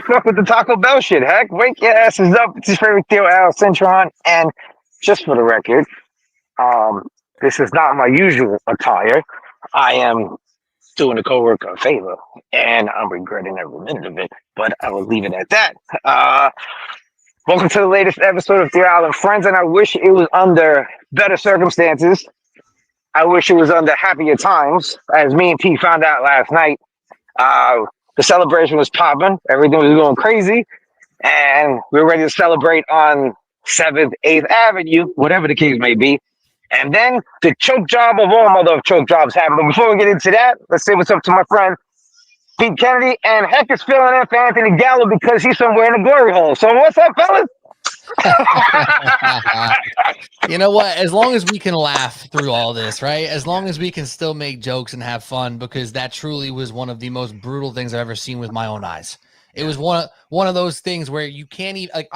fuck with the Taco Bell shit. Heck, wake your asses up. It's your favorite TIO Al Cintron. And just for the record, um, this is not my usual attire. I am doing a coworker a favor, and I'm regretting every minute of it. But I will leave it at that. Uh, Welcome to the latest episode of TIO Al Friends, and I wish it was under better circumstances. I wish it was under happier times, as me and T found out last night. Uh, the celebration was popping, everything was going crazy, and we were ready to celebrate on 7th, 8th Avenue, whatever the case may be. And then the choke job of all mother of choke jobs happened. But before we get into that, let's say what's up to my friend Pete Kennedy. And heck is filling in for Anthony Gallo because he's somewhere in the glory hole. So what's up, fellas? You know what? As long as we can laugh through all this, right? As long as we can still make jokes and have fun, because that truly was one of the most brutal things I've ever seen with my own eyes. It was one of those things where you can't even, like,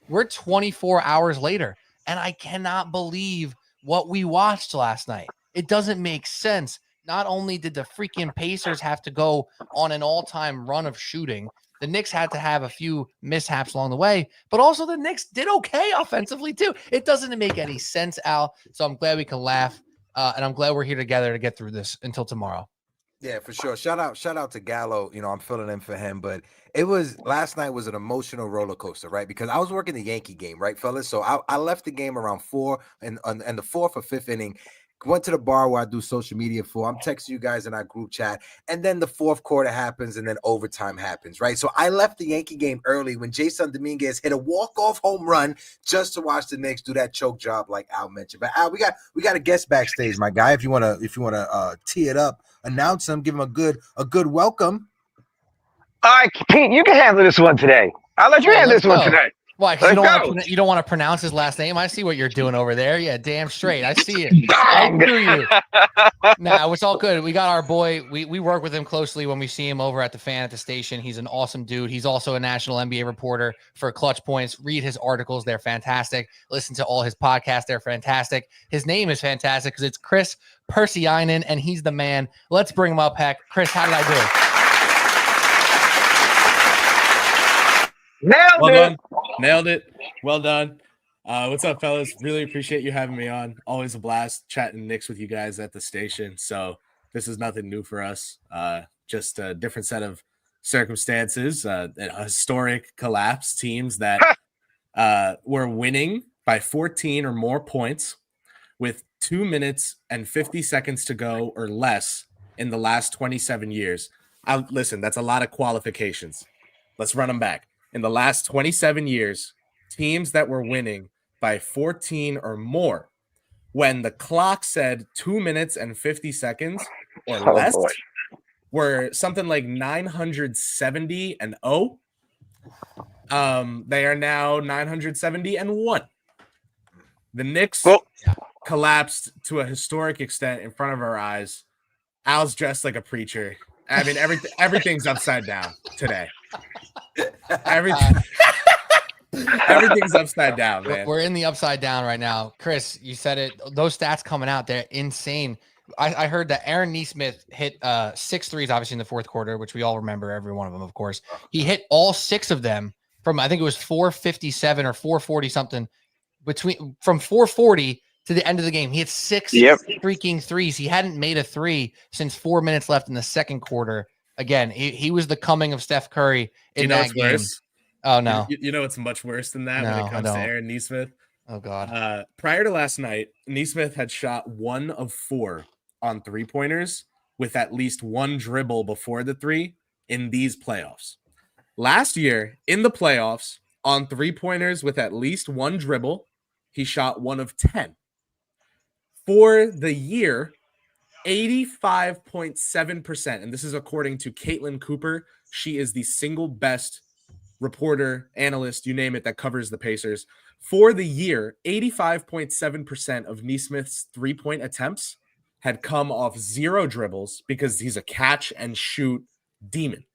we're 24 hours later, and I cannot believe what we watched last night. It doesn't make sense. Not only did the freaking Pacers have to go on an all-time run of shooting, the Knicks had to have a few mishaps along the way, but also the Knicks did okay offensively too. It doesn't make any sense, Al. So I'm glad we can laugh, and I'm glad we're here together to get through this until tomorrow. Yeah, for sure. Shout out to Gallo. You know, I'm filling in for him, but it was last night was an emotional roller coaster, right? Because I was working the Yankee game, right, fellas? So I left the game around 4 and the 4th or 5th inning. Went to the bar where I do social media for. I'm texting you guys in our group chat, and then the 4th quarter happens, and then overtime happens, right? So I left the Yankee game early when Jason Dominguez hit a walk-off home run just to watch the Knicks do that choke job, like Al mentioned. But Al, we got a guest backstage, my guy. If you wanna tee it up, announce him, give him a good welcome. All right, Pete, you can handle this one today. I'll let you handle this one today. Why? You don't want to pronounce his last name. I see what you're doing over there. Yeah, damn straight. I see it. I do you. Nah, it's all good. We got our boy. We work with him closely when we see him over at the fan at the station. He's an awesome dude. He's also a national NBA reporter for Clutch Points. Read his articles. They're fantastic. Listen to all his podcasts. They're fantastic. His name is fantastic because it's Chris Persianen, and he's the man. Let's bring him up, Heck. Chris, how did I do? Nailed it. Well done. What's up, fellas? Really appreciate you having me on. Always a blast chatting Knicks with you guys at the station. So this is nothing new for us. Just a different set of circumstances. A historic collapse. Teams that were winning by 14 or more points with 2 minutes and 50 seconds to go or less in the last 27 years. Listen, that's a lot of qualifications. Let's run them back. In the last 27 years, teams that were winning by 14 or more when the clock said 2 minutes and 50 seconds or less were something like 970 and 0. They are now 970 and 1. The Knicks collapsed to a historic extent in front of our eyes. Al's dressed like a preacher. I mean, everything's upside down today. Everything's upside down, man. We're in the upside down right now. Chris, you said it. Those stats coming out, they're insane. I heard that Aaron Nesmith hit 6 threes, obviously, in the 4th quarter, which we all remember, every one of them, of course. He hit all 6 of them from, I think it was 457 or 440 something, from 440 to the end of the game. He hit 6 freaking threes. He hadn't made a 3 since 4 minutes left in the 2nd quarter. Again, he was the coming of Steph Curry in that game. Worse? Oh, no. You know it's much worse than that when it comes to Aaron Nesmith? Oh, God. Prior to last night, Nesmith had shot 1 of 4 on 3-pointers with at least 1 dribble before the 3 in these playoffs. Last year, in the playoffs, on 3-pointers with at least 1 dribble, he shot 1 of 10. For the year, 85.7%, and this is according to Caitlin Cooper. She is the single best reporter, analyst, you name it, that covers the Pacers. For the year, 85.7% of Nesmith's 3-point attempts had come off 0 dribbles because he's a catch and shoot demon.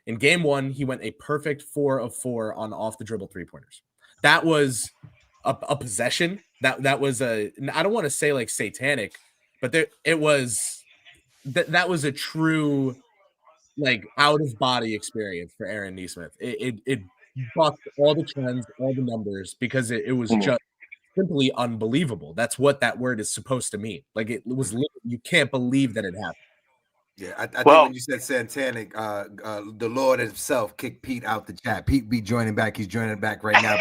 In game 1, he went a perfect 4 of 4 on off the dribble 3-pointers. That was a possession. That was I don't want to say like satanic, but that was a true like out of body experience for Aaron Nesmith. It bucked all the trends, all the numbers, because it was just simply unbelievable. That's what that word is supposed to mean. Like it was, you can't believe that it happened. Yeah, I think when you said Santanic, the Lord himself kicked Pete out the chat. Pete be joining back. He's joining back right now.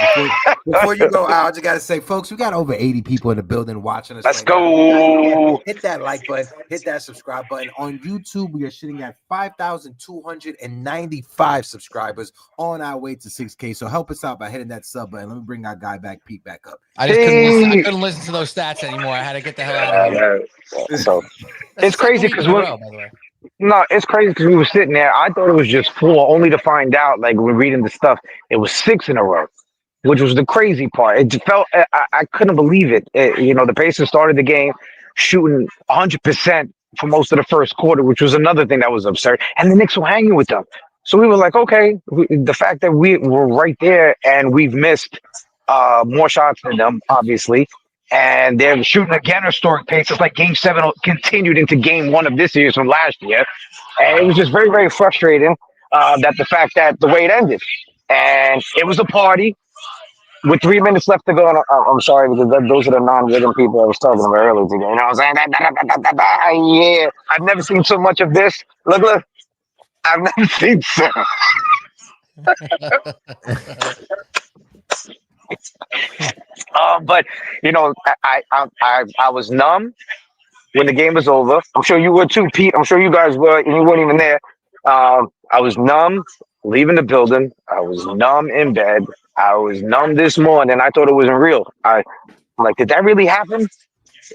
Before you go out, I just got to say, folks, we got over 80 people in the building watching us. Let's right go. now. Hit that like button. Hit that subscribe button. On YouTube, we are sitting at 5,295 subscribers on our way to 6K. So help us out by hitting that sub button. Let me bring our guy back, Pete, back up. I just couldn't listen to those stats anymore. I had to get the hell out of here. So That's it's crazy because by the way. No, it's crazy because we were sitting there. I thought it was just 4, only to find out, like, we're reading the stuff, it was 6 in a row, which was the crazy part. It felt, I couldn't believe it. The Pacers started the game shooting 100% for most of the first quarter, which was another thing that was absurd. And the Knicks were hanging with them. So we were like, okay, the fact that we were right there and we've missed more shots than them, obviously. And they're shooting again historic pace. It's like Game 7 continued into Game 1 of this year from last year. And it was just very, very frustrating that the fact that the way it ended. And it was a party with 3 minutes left to go. And I'm sorry, because those are the non-rhythm people I was talking about earlier today. You know what I'm saying? Yeah, I've never seen so much of this. Look. I've never seen so. But I was numb when the game was over. I'm sure you were too, Pete. I'm sure you guys were, and you weren't even there. I was numb leaving the building. I was numb in bed. I was numb this morning. I thought it wasn't real. I'm like, did that really happen?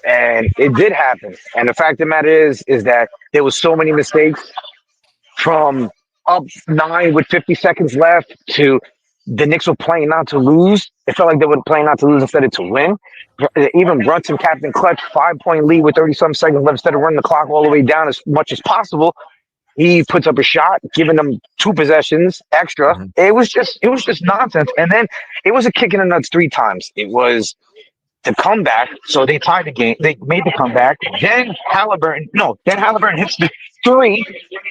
And it did happen. And the fact of the matter is that there was so many mistakes from up 9 with 50 seconds left to the Knicks were playing not to lose. It felt like they were playing not to lose instead of to win. Even Brunson, Captain Clutch, 5-point lead with 30-some seconds left. Instead of running the clock all the way down as much as possible, he puts up a shot, giving them 2 possessions extra. Mm-hmm. It was just nonsense. And then it was a kick in the nuts 3 times. It was the comeback. So they tied the game. They made the comeback. Then Halliburton hits the 3.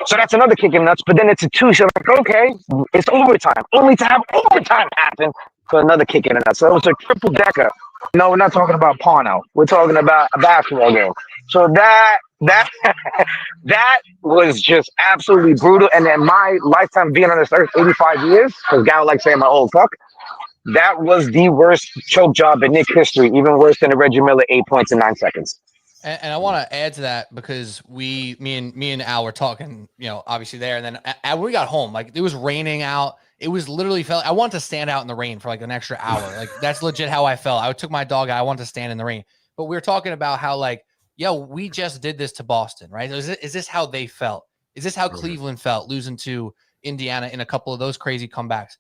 So that's another kick in the nuts. But then it's a 2. So like, okay, it's overtime. Only to have overtime happen for another kick in the nuts. So it was a triple decker. No, we're not talking about porno. We're talking about a basketball game. So that was just absolutely brutal. And then my lifetime being on this earth, 85 years, because Gallo likes saying my old fuck, that was the worst choke job in Knicks history, even worse than the Reggie Miller 8 points in 9 seconds. And I want to add to that because me and Al were talking, obviously there. And then when we got home, like it was raining out. It was literally I wanted to stand out in the rain for like an extra hour. Like that's legit how I felt. I took my dog out. I wanted to stand in the rain. But we were talking about how like, we just did this to Boston, right? Is this how they felt? Is this how Cleveland felt losing to Indiana in a couple of those crazy comebacks?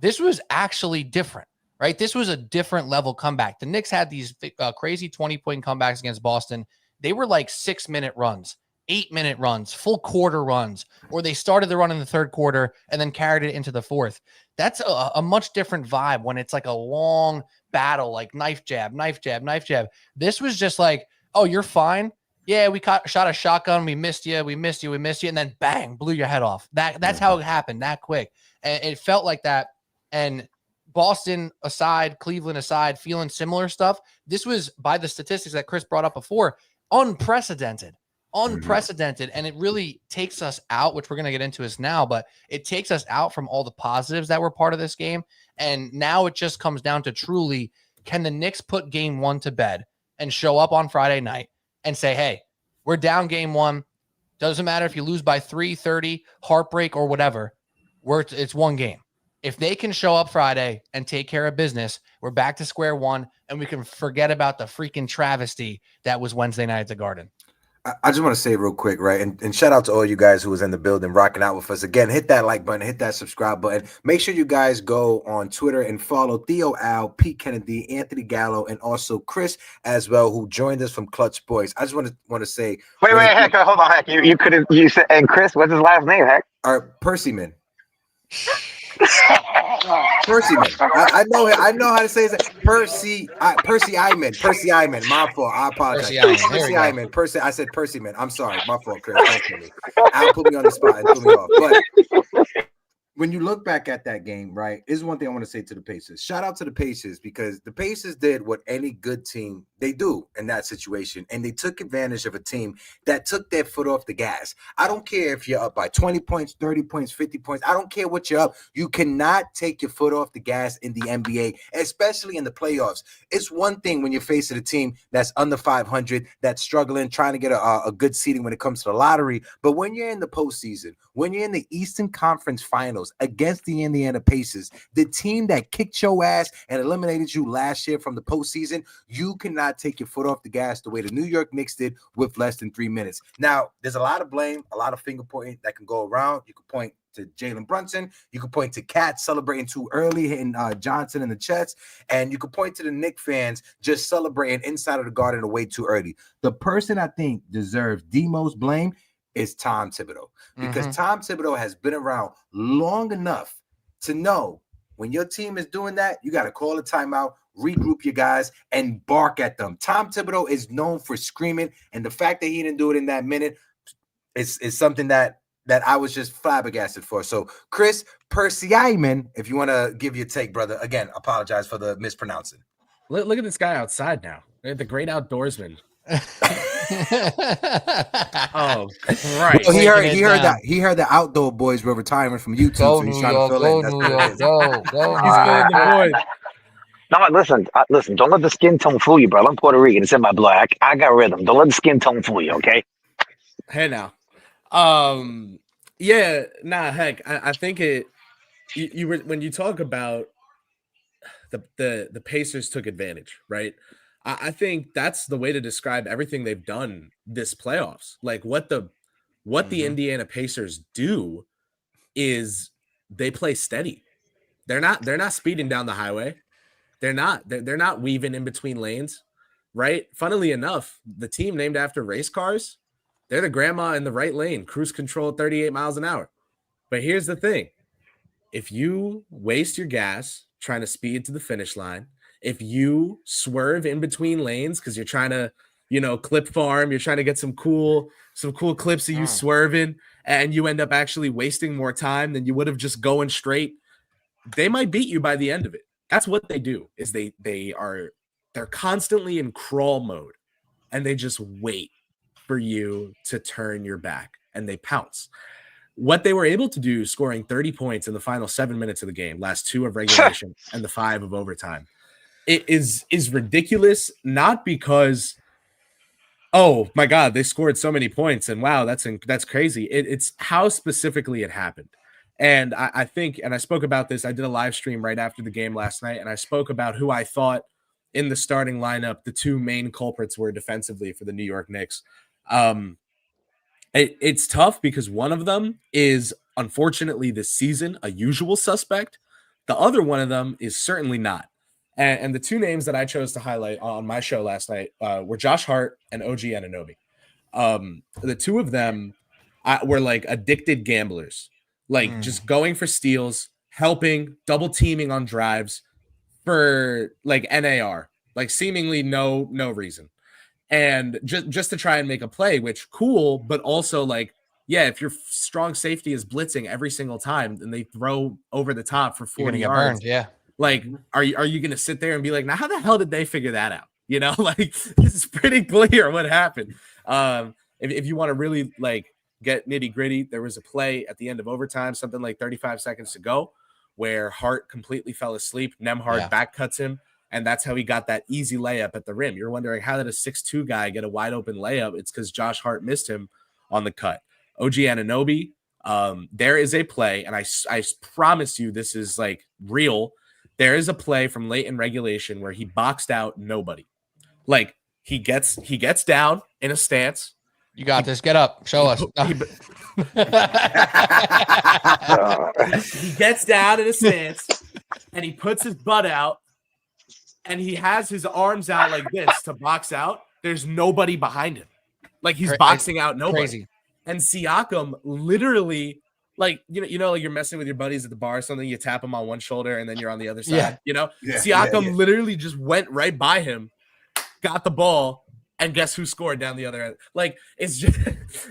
This was actually different, right? This was a different level comeback. The Knicks had these crazy 20-point comebacks against Boston. They were like 6-minute runs, 8-minute runs, full quarter runs, or they started the run in the third quarter and then carried it into the fourth. That's a much different vibe when it's like a long battle, like knife jab, knife jab, knife jab. This was just like, oh, you're fine. Yeah, we shot a shotgun. We missed you. And then bang, blew your head off. That's how it happened that quick. And it felt like that. And Boston aside, Cleveland aside, feeling similar stuff. This was, by the statistics that Chris brought up before, unprecedented. And it really takes us out, which we're going to get into this now, but it takes us out from all the positives that were part of this game. And now it just comes down to truly, can the Knicks put game 1 to bed and show up on Friday night and say, hey, we're down game 1. Doesn't matter if you lose by 3, 30, heartbreak or whatever. It's one game. If they can show up Friday and take care of business, we're back to square one, and we can forget about the freaking travesty that was Wednesday night at the Garden. I just want to say real quick, right? And shout out to all you guys who was in the building rocking out with us. Again, hit that like button, hit that subscribe button. Make sure you guys go on Twitter and follow TIO Al, Pete Kennedy, Anthony Gallo, and also Chris as well, who joined us from Clutch Boys. I just want to say, wait, Heck, hold on, Heck. You said, and Chris, what's his last name, Heck? Percyman. Percyman. I know how to say it. Percy Iman. My fault. I apologize. Percy Iman. I said Percyman. I'm sorry. My fault, Chris. Don't kill me. Al put me on the spot and threw me off. But when you look back at that game, right, is one thing I want to say to the Pacers. Shout out to the Pacers because the Pacers did what any good team they do in that situation, and they took advantage of a team that took their foot off the gas. I don't care if you're up by 20 points, 30 points, 50 points. I don't care what you're up. You cannot take your foot off the gas in the NBA, especially in the playoffs. It's one thing when you're facing a team that's under 500, that's struggling, trying to get a good seeding when it comes to the lottery. But when you're in the postseason, when you're in the Eastern Conference Finals against the Indiana Pacers, the team that kicked your ass and eliminated you last year from the postseason, you cannot take your foot off the gas the way the New York Knicks did with less than 3 minutes. Now, there's a lot of blame, a lot of finger pointing that can go around. You can point to Jalen Brunson. You can point to Cat celebrating too early, hitting Johnson in the chest. And you can point to the Knicks fans just celebrating inside of the Garden way too early. The person I think deserves the most blame is Tom Thibodeau. Because Tom Thibodeau has been around long enough to know when your team is doing that, you got to call a timeout, regroup your guys, and bark at them. Tom Thibodeau is known for screaming, and the fact that he didn't do it in that minute is something that I was just flabbergasted for. So, Chris Percy-Iman, if you want to give your take, brother, again, apologize for the mispronouncing. Look at this guy outside now. The great outdoorsman. Oh, right. Well, he heard the outdoor boys were retiring from YouTube. Go so he's New trying York, to fill go in. That's New what it York, is. go. He's filling the void. No, listen. Don't let the skin tone fool you, bro. I'm Puerto Rican. It's in my blood. I got rhythm. Don't let the skin tone fool you, okay? Hey now. Yeah, nah, heck. I think you were when you talk about the Pacers took advantage, right? I think that's the way to describe everything they've done this playoffs. Like what the Indiana Pacers do is they play steady. They're not speeding down the highway. They're not weaving in between lanes, right? Funnily enough, the team named after race cars, they're the grandma in the right lane, cruise control at 38 miles an hour. But here's the thing. If you waste your gas trying to speed to the finish line, if you swerve in between lanes because you're trying to, clip farm, you're trying to get some cool clips of you swerving, and you end up actually wasting more time than you would have just going straight, they might beat you by the end of it. That's what they do, is they're constantly in crawl mode, and they just wait for you to turn your back, and they pounce. What they were able to do, scoring 30 points in the final 7 minutes of the game, last 2 of regulation and the 5 of overtime, it is ridiculous. Not because, oh my God, they scored so many points and wow, that's crazy. It's how specifically it happened. And I think, and I spoke about this, I did a live stream right after the game last night, and I spoke about who I thought in the starting lineup the 2 main culprits were defensively for the New York Knicks. It's tough because one of them is, unfortunately, this season, a usual suspect. The other one of them is certainly not. And the 2 names that I chose to highlight on my show last night were Josh Hart and OG Anunoby. The 2 of them were like addicted gamblers, like just going for steals, helping, double teaming on drives for like NAR, like seemingly no reason. And just to try and make a play, which cool, but also like, yeah, if your strong safety is blitzing every single time and they throw over the top for 40 yards, burned, yeah. Like, are you going to sit there and be like, now how the hell did they figure that out? Like this is pretty clear what happened. If you want to really like get nitty gritty, there was a play at the end of overtime, something like 35 seconds to go, where Hart completely fell asleep. Nembhard back cuts him. And that's how he got that easy layup at the rim. You're wondering, how did a 6'2" guy get a wide open layup? It's because Josh Hart missed him on the cut. OG Anunoby, there is a play, and I promise you this is like real. There is a play from late in regulation where he boxed out nobody. Like he gets down in a stance. You got this. Get up. Show us. He gets down in a stance and he puts his butt out. And he has his arms out like this to box out. There's nobody behind him. Like he's boxing out nobody. Crazy. And Siakam literally like like you're messing with your buddies at the bar or something. You tap them on one shoulder and then you're on the other side. Yeah. Yeah, Siakam literally just went right by him, got the ball, and guess who scored down the other end? Like it's just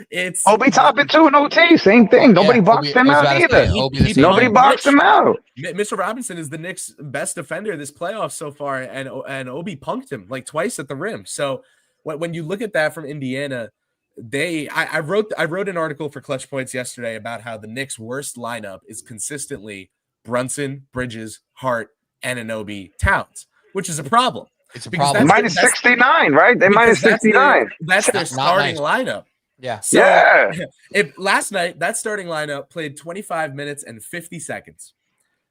it's Obi Toppin too in OT, same thing. Nobody boxed him out either. Nobody boxed him out. Mitchell Robinson is the Knicks' best defender this playoff so far, and Obi punked him like twice at the rim. So when you look at that from Indiana, I wrote an article for Clutch Points yesterday about how the Knicks' worst lineup is consistently Brunson, Bridges, Hart, Anunoby, Towns, which is a problem. It's a problem. Minus 69, right? They minus 69. That's their starting lineup. Yeah. So Yeah. if last night that starting lineup played 25 minutes and 50 seconds,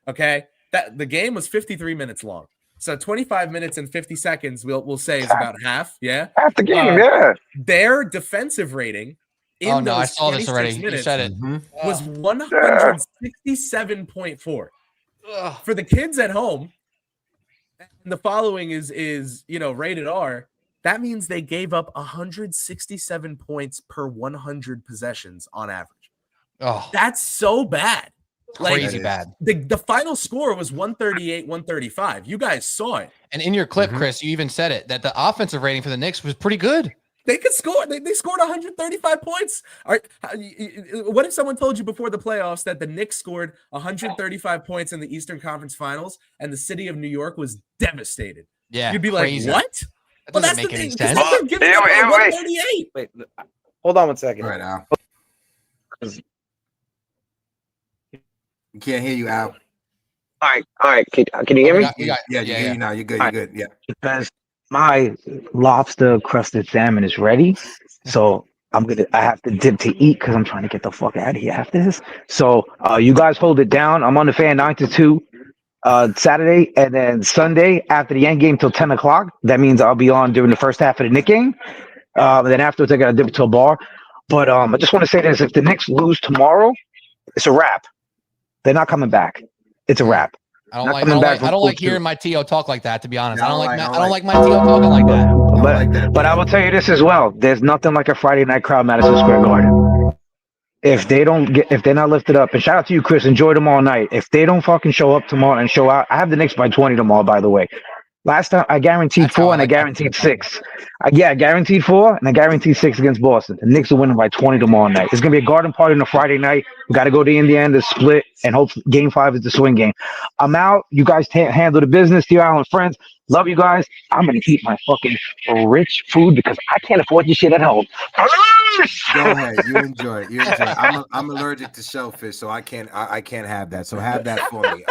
okay, that the game was 53 minutes long. So 25 minutes and 50 seconds, we'll say is about half. Yeah, half the game. Yeah. Their defensive rating in those I saw this already. minutes You said it. was 167.4. For the kids at home. And the following is rated R. That means they gave up 167 points per 100 possessions on average. Oh, that's so bad. Crazy bad. The final score was 138-135. You guys saw it. And in your clip, Chris, you even said it that the offensive rating for the Knicks was pretty good. They could score. They scored 135 points. What if someone told you before the playoffs that the Knicks scored 135 points in the Eastern Conference Finals and the city of New York was devastated? Yeah, you'd be crazy. like, "What?" That doesn't make any sense. They're giving up 138. Wait, hold on one second. All right, Al. We can't hear you, Al. All right. Can you hear me? Yeah, you hear you now. You're good. You're good. Yeah. Because my lobster crusted salmon is ready, so I have to dip to eat because I'm trying to get the fuck out of here after this. So you guys hold it down. I'm on the fan 9 to 2 Saturday, and then Sunday after the end game till 10 o'clock. That means I'll be on during the first half of the Knicks game. And then afterwards I gotta dip to a bar. But I just want to say this: if the Knicks lose tomorrow, it's a wrap. They're not coming back. It's a wrap. I don't like hearing my TO talk like that, to be honest. I don't like my TO talking like that. But I will tell you this as well. There's nothing like a Friday night crowd, Madison Square Garden. If they're not lifted up, and shout out to you, Chris, enjoy them all night. If they don't fucking show up tomorrow and show out, I have the Knicks by 20 tomorrow, by the way. Last time I guaranteed 4 and I guaranteed 6. I guaranteed 4 and I guaranteed 6 against Boston. The Knicks are winning by 20 tomorrow night. It's gonna be a garden party on a Friday night. We got to go to Indiana to split, and hope Game 5 is the swing game. I'm out. You guys handle the business. TIO Al Friends. Love you guys. I'm gonna eat my fucking rich food because I can't afford this shit at home. Go ahead. You enjoy it. I'm allergic to shellfish, so I can't have that. So have that for me.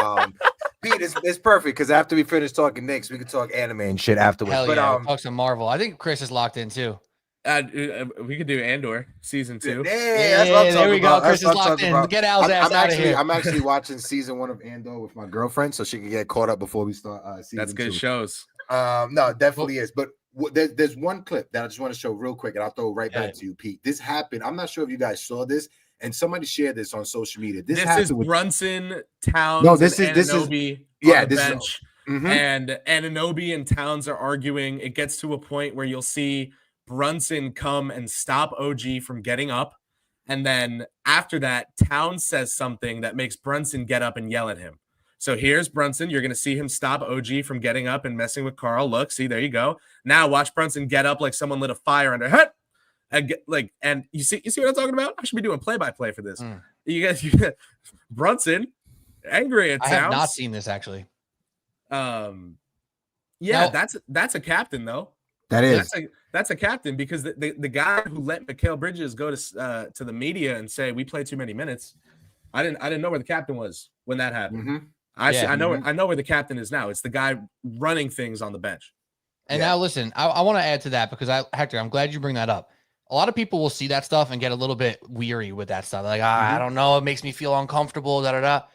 Pete, it's perfect because after we finish talking Knicks, we can talk anime and shit afterwards. Hell yeah, we'll talk some Marvel. I think Chris is locked in too. We could do Andor season 2. Yeah, that's what I'm there we go. about. Chris is locked in. Get Al's ass out of here. I'm actually watching season 1 of Andor with my girlfriend, so she can get caught up before we start season 2. That's good shows. No, it definitely is. But there's one clip that I just want to show real quick, and I'll throw it right back to you, Pete. This happened. I'm not sure if you guys saw this, and somebody shared this on social media. This is Brunson, Towns, this is Anunoby on the bench. And Anunoby and Towns are arguing. It gets to a point where you'll see Brunson come and stop OG from getting up. And then after that, Towns says something that makes Brunson get up and yell at him. So here's Brunson. You're going to see him stop OG from getting up and messing with Carl. Look, see, there you go. Now watch Brunson get up like someone lit a fire under her. And you see what I'm talking about? I should be doing play-by-play for this. You guys, Brunson angry at Towns. I have not seen this actually. Yeah, no. that's a captain though. That is. That's a captain because the guy who let Mikal Bridges go to the media and say we played too many minutes. I didn't know where the captain was when that happened. I know where the captain is now. It's the guy running things on the bench. And now listen, I want to add to that because Hector, I'm glad you bring that up. A lot of people will see that stuff and get a little bit weary with that stuff. They're like, I don't know, it makes me feel uncomfortable. That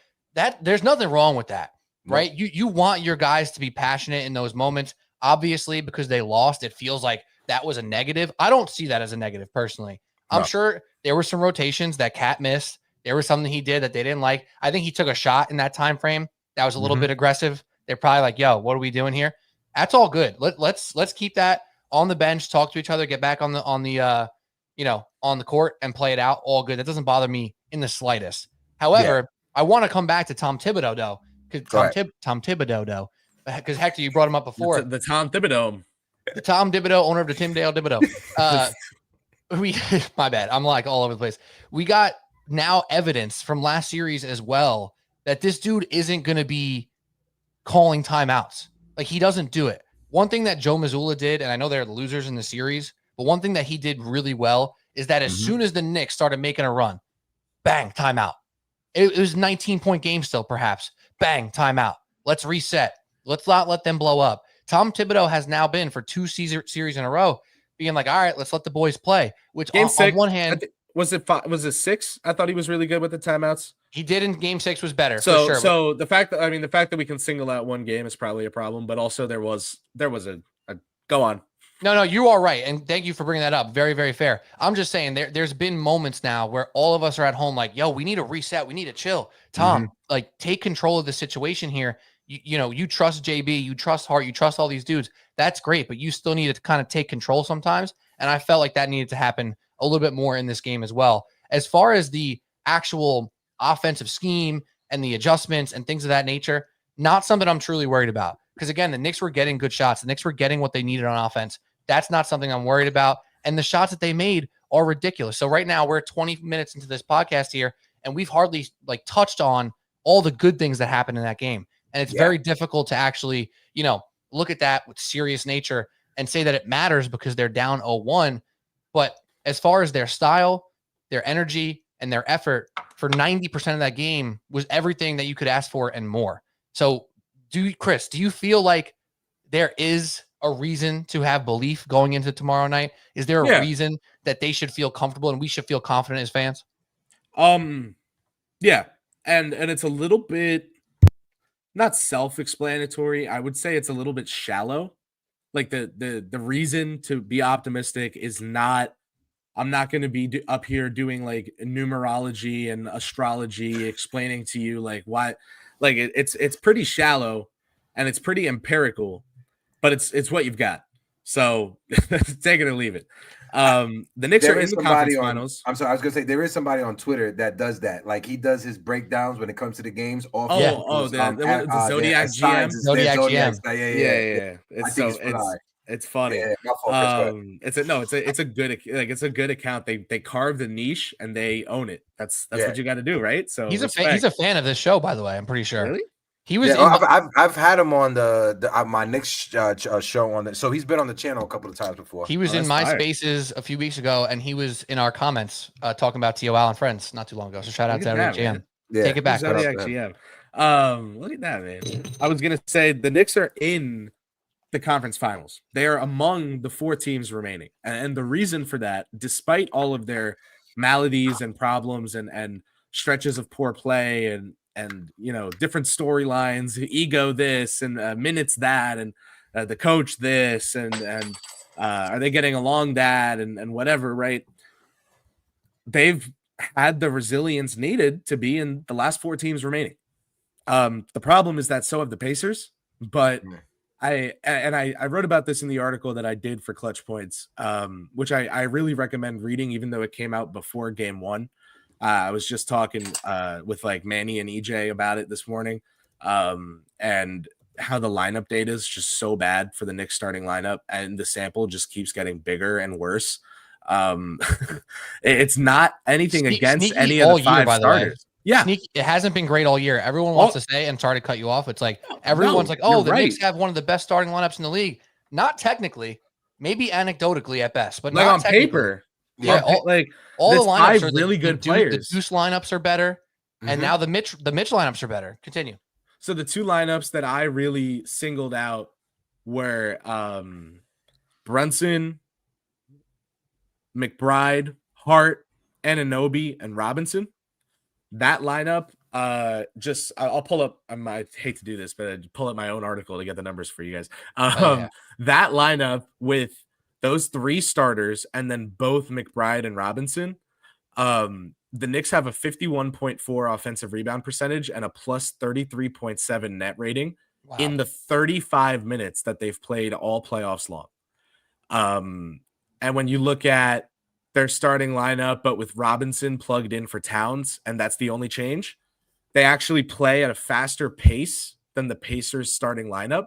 there's nothing wrong with that, right? You want your guys to be passionate in those moments. Obviously, because they lost, it feels like that was a negative. I don't see that as a negative personally. I'm sure there were some rotations that Cat missed. There was something he did that they didn't like. I think he took a shot in that time frame that was a little bit aggressive. They're probably like, yo, what are we doing here? That's all good. Let's keep that on the bench, talk to each other, get back on the court and play it out. All good. That doesn't bother me in the slightest. However, I want to come back to Tom Thibodeau though, because Tom Thibodeau though, because Hector, you brought him up before. The Tom Thibodeau. The Tom Thibodeau, owner of the Timdale Thibodeau. My bad. I'm like all over the place. We got now evidence from last series as well that this dude isn't going to be calling timeouts. Like, he doesn't do it. One thing that Joe Mazzulla did, and I know they're losers in the series, but one thing that he did really well is that as soon as the Knicks started making a run, bang, timeout. It was 19-point game still, perhaps. Bang, timeout. Let's reset. Let's not let them blow up. Tom Thibodeau has now been for 2 series in a row being like, all right, let's let the boys play. Which Game on one hand, was it 6? I thought he was really good with the timeouts. He did in game 6 was better. So, for sure. So the fact that we can single out one game is probably a problem, but also there was a go on. No, you are right. And thank you for bringing that up. Very, very fair. I'm just saying there's been moments now where all of us are at home like, yo, we need to reset. We need to chill. Tom, like, take control of the situation here. You trust JB, you trust Hart, you trust all these dudes. That's great, but you still need to kind of take control sometimes. And I felt like that needed to happen a little bit more in this game as well. As far as the actual offensive scheme and the adjustments and things of that nature, not something I'm truly worried about. Because again, the Knicks were getting good shots. The Knicks were getting what they needed on offense. That's not something I'm worried about. And the shots that they made are ridiculous. So right now we're 20 minutes into this podcast here, and we've hardly touched on all the good things that happened in that game. And it's very difficult to actually, look at that with serious nature and say that it matters because they're down 0-1. But as far as their style, their energy, and their effort for 90% of that game was everything that you could ask for and more. So Chris, do you feel like there is a reason to have belief going into tomorrow night? Is there a reason that they should feel comfortable and we should feel confident as fans? Yeah. And it's a little bit not self-explanatory. I would say it's a little bit shallow. Like the reason to be optimistic is not, I'm not going to be up here doing like numerology and astrology, explaining to you like why, like it's pretty shallow and it's pretty empirical, but it's what you've got. So take it or leave it. The Knicks are in the conference finals. I'm sorry, I was gonna say there is somebody on Twitter that does that. Like, he does his breakdowns when it comes to the games. The Zodiac GM. Zodiac GM. Yeah. It's funny. Yeah, it's a good account. They carve the niche and they own it. That's what you got to do, right? So he's a fan of this show, by the way. I'm pretty sure. Really? He was. I've had him on my Knicks show on that. So he's been on the channel a couple of times before. He was in my spaces a few weeks ago, and he was in our comments talking about TIO Al Friends not too long ago. So shout out to Zodiac GM. Take it back. Zodiac GM. Look at that, man. I was gonna say the Knicks are in the conference finals. They are among the 4 teams remaining, and the reason for that, despite all of their maladies and problems and stretches of poor play and different storylines, ego this and minutes that, and the coach this, and are they getting along that, and whatever, right? They've had the resilience needed to be in the last 4 teams remaining. The problem is that so have the Pacers, but I wrote about this in the article that I did for Clutch Points, which I really recommend reading, even though it came out before game 1. I was just talking with like Manny and EJ about it this morning, and how the lineup data is just so bad for the Knicks starting lineup, and the sample just keeps getting bigger and worse. It's not anything against any of the 5 starters. Yeah, it hasn't been great all year. Everyone wants to say, and sorry to cut you off. It's like everyone's like, "Oh, the Knicks have one of the best starting lineups in the league." Not technically, maybe anecdotically at best, but like not on paper. Yeah, all the lineups are really good players. The Deuce lineups are better, and now the Mitch lineups are better. Continue. So the 2 lineups that I really singled out were Brunson, McBride, Hart, Anunoby, and Robinson. That lineup, I'll pull up. I hate to do this, but I'd pull up my own article to get the numbers for you guys. That lineup with those 3 starters and then both McBride and Robinson, the Knicks have a 51.4 offensive rebound percentage and a plus 33.7 net rating in the 35 minutes that they've played all playoffs long. And when you look at their starting lineup, but with Robinson plugged in for Towns, and that's the only change. They actually play at a faster pace than the Pacers starting lineup,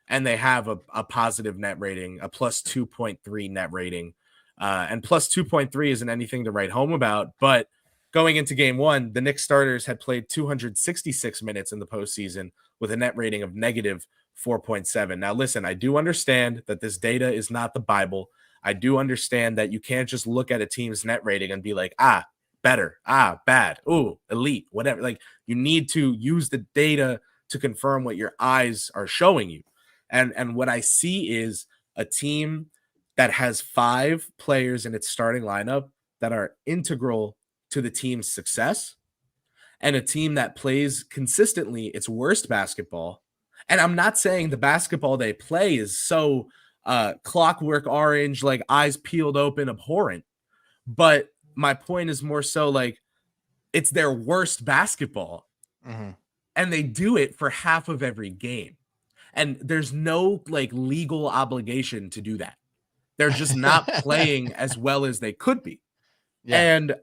and they have a positive net rating, a plus 2.3 net rating. And plus 2.3 isn't anything to write home about, but going into game one, the Knicks starters had played 266 minutes in the postseason with a net rating of negative 4.7. Now, listen, I do understand that this data is not the Bible. I do understand that you can't just look at a team's net rating and be like, better, bad, ooh, elite, whatever. Like, you need to use the data to confirm what your eyes are showing you. And what I see is a team that has 5 players in its starting lineup that are integral to the team's success, and a team that plays consistently its worst basketball. And I'm not saying the basketball they play is so clockwork orange, like eyes peeled open, abhorrent. But my point is more so like it's their worst basketball. Mm-hmm. And they do it for half of every game. And there's no like legal obligation to do that. They're just not playing as well as they could be. Yeah. And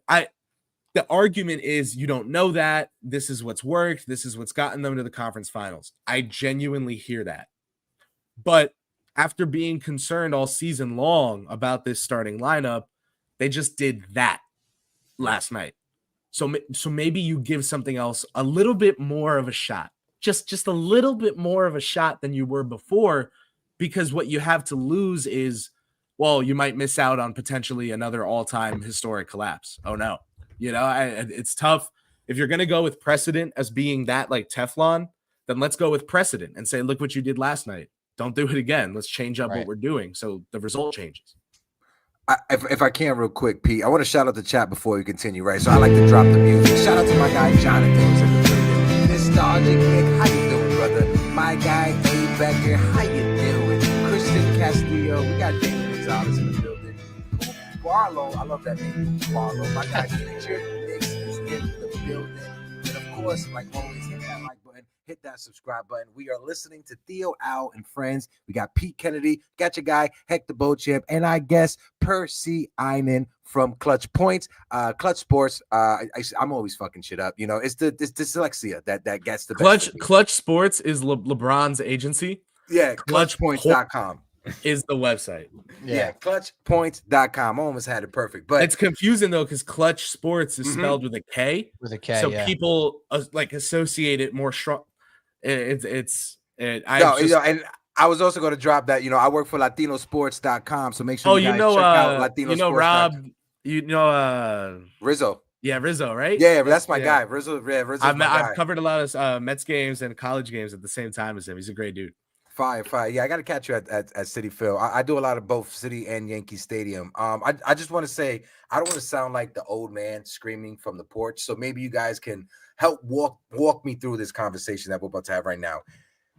the argument is you don't know that. This is what's worked. This is what's gotten them to the conference finals. I genuinely hear that. But after being concerned all season long about this starting lineup, they just did that last night. So maybe you give something else a little bit more of a shot, just a little bit more of a shot than you were before, because what you have to lose is, well, you might miss out on potentially another all-time historic collapse. Oh no. You know, it's tough. If you're going to go with precedent as being that like Teflon, then let's go with precedent and say, look what you did last night. Don't do it again. Let's change up what we're doing so the result changes. If I can real quick, Pete, I want to shout out the chat before we continue, right? So I like to drop the music. Shout out to my guy, Jonathan, who's in the building. Nostalgic Nick, how you doing, brother? My guy, A. Becker, how you doing? Christian Castillo, we got David Gonzalez in the building. Barlow, I love that name, Barlow. My guy, Future Knicks is in the building. And of course, like always, hit that like button, hit that subscribe button. We are listening to TIO Al and Friends. We got Pete Kennedy, got your guy, Hector Beauchamp, and I guess Percy Einen from Clutch Points, Clutch Sports. I'm always fucking shit up. You know, it's the dyslexia that gets the best. Clutch Sports is LeBron's agency. Yeah, clutchpoints.com. is the website. Yeah, clutchpoints.com. I almost had it perfect, but it's confusing though because Clutch Sports is spelled with a K. With a K, so people like associate it more strong. And I was also going to drop that. You know, I work for LatinoSports.com, so make sure you guys check out Latino. You know Rob. You know Rizzo. Yeah, Rizzo, right? Yeah, that's my guy. Rizzo. Yeah, Rizzo's my guy. I've covered a lot of Mets games and college games at the same time as him. He's a great dude. Fire. Yeah, I got to catch you at Citi Field. I do a lot of both City and Yankee Stadium. I just want to say I don't want to sound like the old man screaming from the porch. So maybe you guys can help walk me through this conversation that we're about to have right now.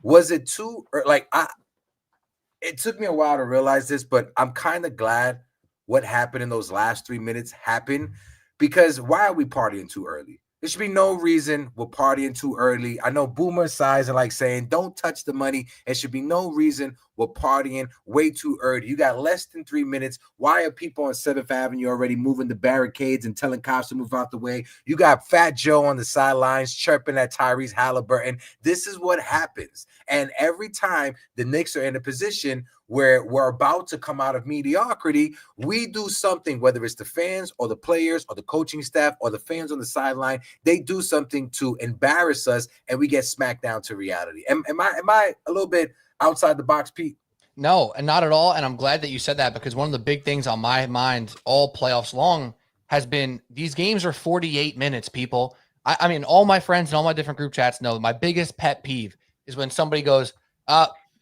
Was it too it took me a while to realize this, but I'm kind of glad what happened in those last 3 minutes happened, because why are we partying too early? There should be no reason we're partying too early. I know boomer sides are like saying, don't touch the money. There should be no reason we're partying way too early. You got less than 3 minutes. Why are people on 7th Avenue already moving the barricades and telling cops to move out the way? You got Fat Joe on the sidelines chirping at Tyrese Halliburton. This is what happens. And every time the Knicks are in a position where we're about to come out of mediocrity, we do something, whether it's the fans or the players or the coaching staff or the fans on the sideline, they do something to embarrass us and we get smacked down to reality. Am I a little bit outside the box, Pete? No, and not at all. And I'm glad that you said that, because one of the big things on my mind all playoffs long has been these games are 48 minutes, people. I mean, all my friends and all my different group chats know my biggest pet peeve is when somebody goes,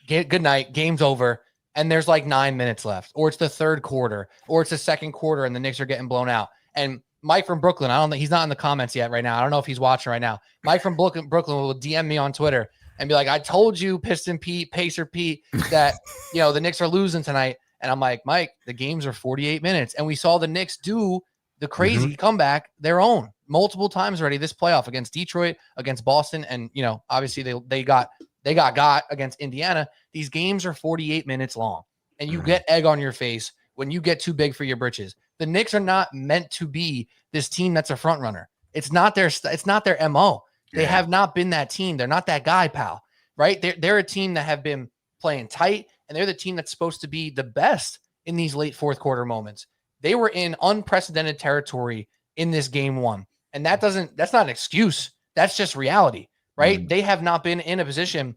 good night, game's over, and there's like 9 minutes left, or it's the third quarter, or it's the second quarter and the Knicks are getting blown out. And Mike from Brooklyn, I don't think he's not in the comments yet right now. I don't know if he's watching right now. Mike from Brooklyn will DM me on Twitter and be like, I told you, Piston Pete, Pacer Pete, that, you know, the Knicks are losing tonight. And I'm like, Mike, the games are 48 minutes. And we saw the Knicks do the crazy comeback their own multiple times already this playoff against Detroit, against Boston. And, you know, obviously they got against Indiana. These games are 48 minutes long, and you get egg on your face when you get too big for your britches. The Knicks are not meant to be this team that's a front runner. It's not their MO. They have not been that team. They're not that guy, pal. Right? They're a team that have been playing tight, and they're the team that's supposed to be the best in these late fourth quarter moments. They were in unprecedented territory in this game one. And that's not an excuse. That's just reality, right? They have not been in a position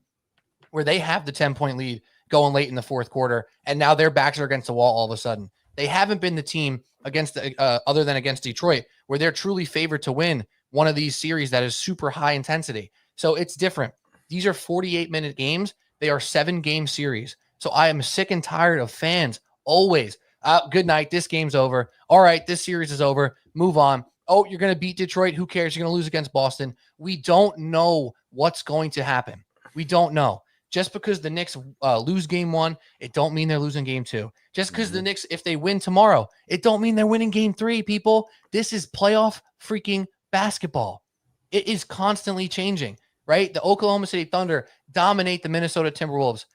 where they have the 10-point lead going late in the fourth quarter, and now their backs are against the wall all of a sudden. They haven't been the team against other than against Detroit, where they're truly favored to win one of these series that is super high intensity. So it's different. These are 48-minute games. They are 7-game series. So I am sick and tired of fans always, good night, this game's over. All right, this series is over. Move on. Oh, you're going to beat Detroit. Who cares? You're going to lose against Boston. We don't know what's going to happen. We don't know. Just because the Knicks lose game one, it don't mean they're losing game two. Just because the Knicks, if they win tomorrow, it don't mean they're winning game three, people. This is playoff freaking basketball. It is constantly changing, right? The Oklahoma City Thunder dominate the Minnesota Timberwolves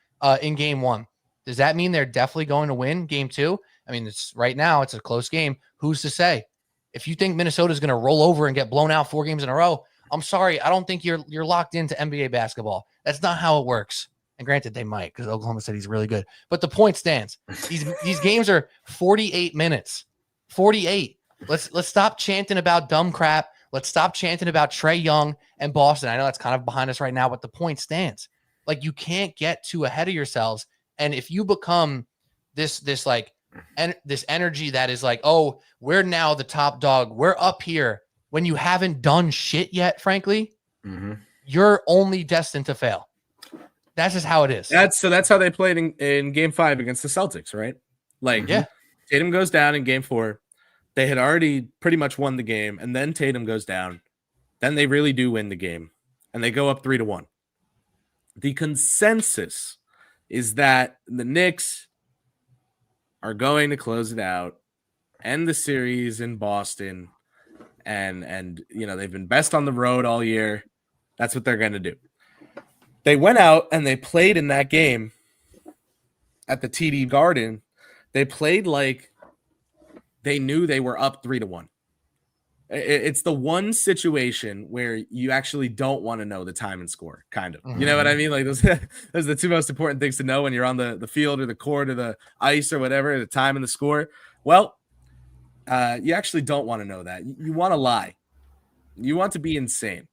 in game one. Does that mean they're definitely going to win game two? I mean, right now it's a close game. Who's to say? If you think Minnesota is going to roll over and get blown out 4 games in a row, I'm sorry. I don't think you're locked into NBA basketball. That's not how it works. And granted, they might because Oklahoma City's really good. But the point stands. These games are 48 minutes. 48. Let's stop chanting about dumb crap. Let's stop chanting about Trae Young and Boston. I know that's kind of behind us right now, but the point stands. Like, you can't get too ahead of yourselves. And if you become this energy that is like, oh, we're now the top dog, we're up here, when you haven't done shit yet, frankly, you're only destined to fail. That's just how it is. That's how they played in game 5 against the Celtics, right? Like, Tatum goes down in game 4. They had already pretty much won the game, and then Tatum goes down. Then they really do win the game, and they go up 3-1. The consensus is that the Knicks are going to close it out, end the series in Boston, and you know, they've been best on the road all year. That's what they're going to do. They went out and they played in that game at the TD Garden. They played like they knew they were up 3-1. It's the one situation where you actually don't want to know the time and score, kind of. You know what I mean? Like, those are the two most important things to know when you're on the field or the court or the ice or whatever, the time and the score. Well, you actually don't want to know that. You want to lie. You want to be insane,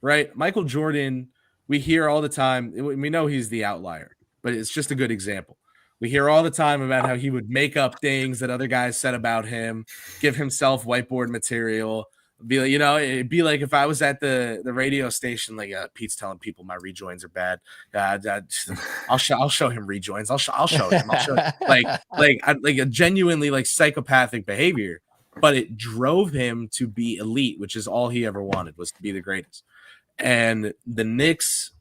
right? Michael Jordan, we hear all the time. We know he's the outlier, but it's just a good example. We hear all the time about how he would make up things that other guys said about him, give himself whiteboard material. Be like, you know, it'd be like if I was at the radio station, like Pete's telling people my rejoins are bad. I'll show him rejoins. I'll show him. like a genuinely like psychopathic behavior. But it drove him to be elite, which is all he ever wanted, was to be the greatest. And the Knicks,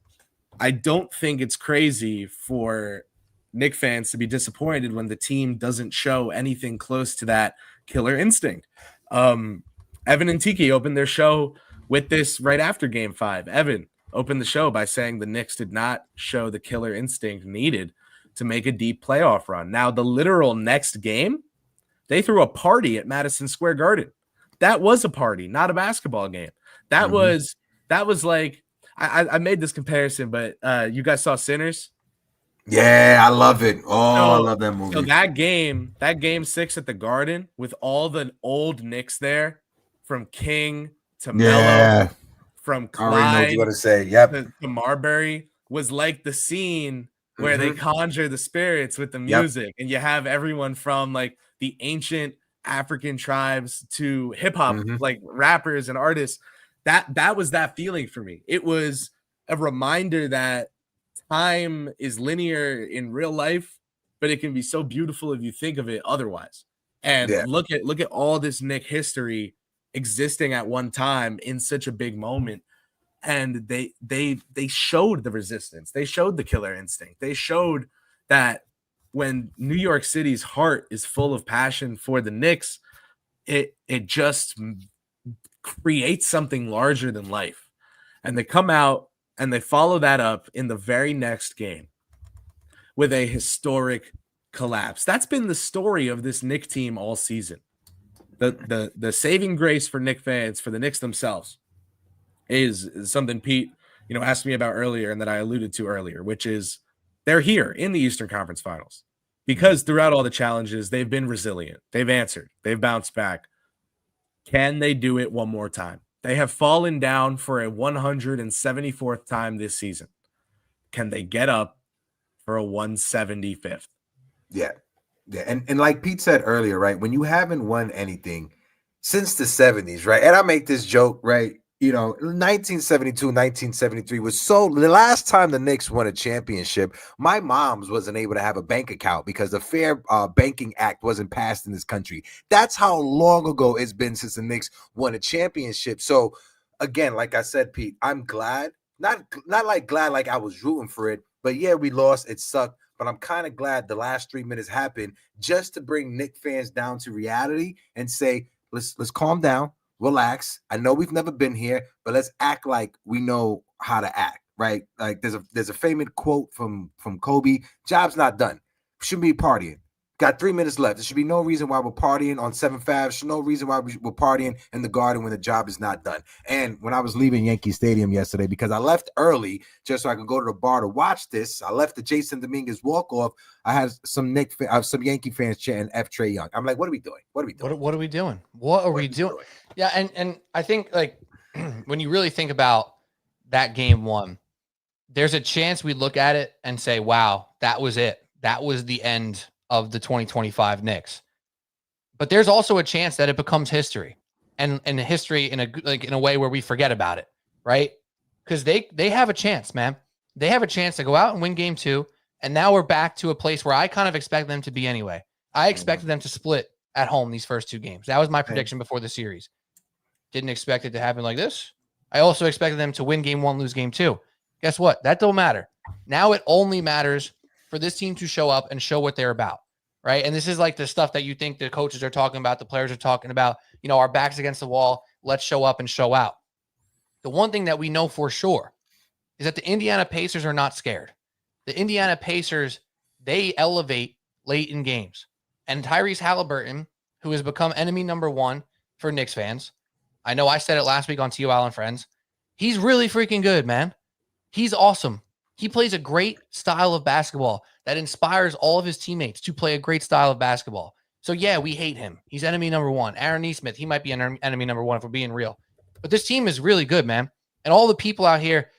I don't think it's crazy for Knicks fans to be disappointed when the team doesn't show anything close to that killer instinct. Evan and Tiki opened their show with this right after game 5. Evan opened the show by saying the Knicks did not show the killer instinct needed to make a deep playoff run. Now, the literal next game, they threw a party at Madison Square Garden. That was a party, not a basketball game. That was like, I made this comparison, but you guys saw Sinners? Yeah, I love it. I love that movie. So that game 6 at the Garden with all the old Knicks there, from King to Melo, from Clyde, I already know what you're gonna say. Yep. to Marbury, was like the scene where they conjure the spirits with the music, and you have everyone from like the ancient African tribes to hip hop, like rappers and artists. That was that feeling for me. It was a reminder that time is linear in real life, but it can be so beautiful if you think of it otherwise. And look at all this Knick history existing at one time in such a big moment. And they showed the resistance. They showed the killer instinct. They showed that when New York City's heart is full of passion for the Knicks, it just creates something larger than life. And they come out and they follow that up in the very next game with a historic collapse. That's been the story of this Knicks team all season. the saving grace for Knicks fans, for the Knicks themselves, is something Pete, asked me about earlier and that I alluded to earlier, which is they're here in the Eastern Conference Finals because throughout all the challenges, they've been resilient. They've answered. They've bounced back. Can they do it one more time? They have fallen down for a 174th time this season. Can they get up for a 175th? Yeah. Yeah. And like Pete said earlier, right? When you haven't won anything since the 70s, right? And I make this joke, right? 1972, 1973 was the last time the Knicks won a championship. My mom's wasn't able to have a bank account because the Fair Banking Act wasn't passed in this country. That's how long ago it's been since the Knicks won a championship. So again, like I said, Pete, I'm glad, not like glad like I was rooting for it, but yeah, we lost. It sucked. But I'm kind of glad the last 3 minutes happened just to bring Knicks fans down to reality and say, let's calm down. Relax. I know we've never been here, but let's act like we know how to act, right? Like there's a famous quote from Kobe: "Job's not done. Shouldn't be partying. Got 3 minutes left. There should be no reason why we're partying on 7th Ave. Should no reason why we're partying in the Garden when the job is not done." And when I was leaving Yankee Stadium yesterday, because I left early just so I could go to the bar to watch this, I left the Jason Dominguez walk off. I had some Yankee fans chanting "F Trey Young." I'm like, what are we doing? What are we doing? What are we doing? What are we doing? Yeah, and I think like when you really think about that game one, there's a chance we look at it and say, "Wow, that was it. That was the end of the 2025 Knicks." But there's also a chance that it becomes history, and history in a way where we forget about it, right? Because they have a chance, man. They have a chance to go out and win game 2, and now we're back to a place where I kind of expect them to be anyway. I expected them to split at home these first 2 games. That was my prediction before the series. Didn't expect it to happen like this. I also expected them to win game 1, lose game 2. Guess what? That don't matter. Now it only matters for this team to show up and show what they're about, right? And this is like the stuff that you think the coaches are talking about, the players are talking about, our backs against the wall, let's show up and show out. The one thing that we know for sure is that the Indiana Pacers are not scared. The Indiana Pacers, they elevate late in games. And Tyrese Halliburton, who has become enemy number 1 for Knicks fans, I know I said it last week on TIO Al Friends, he's really freaking good, man. He's awesome. He plays a great style of basketball that inspires all of his teammates to play a great style of basketball. So, yeah, we hate him. He's enemy number 1. Aaron Nesmith, he might be enemy number 1 if we're being real. But this team is really good, man. And all the people out here,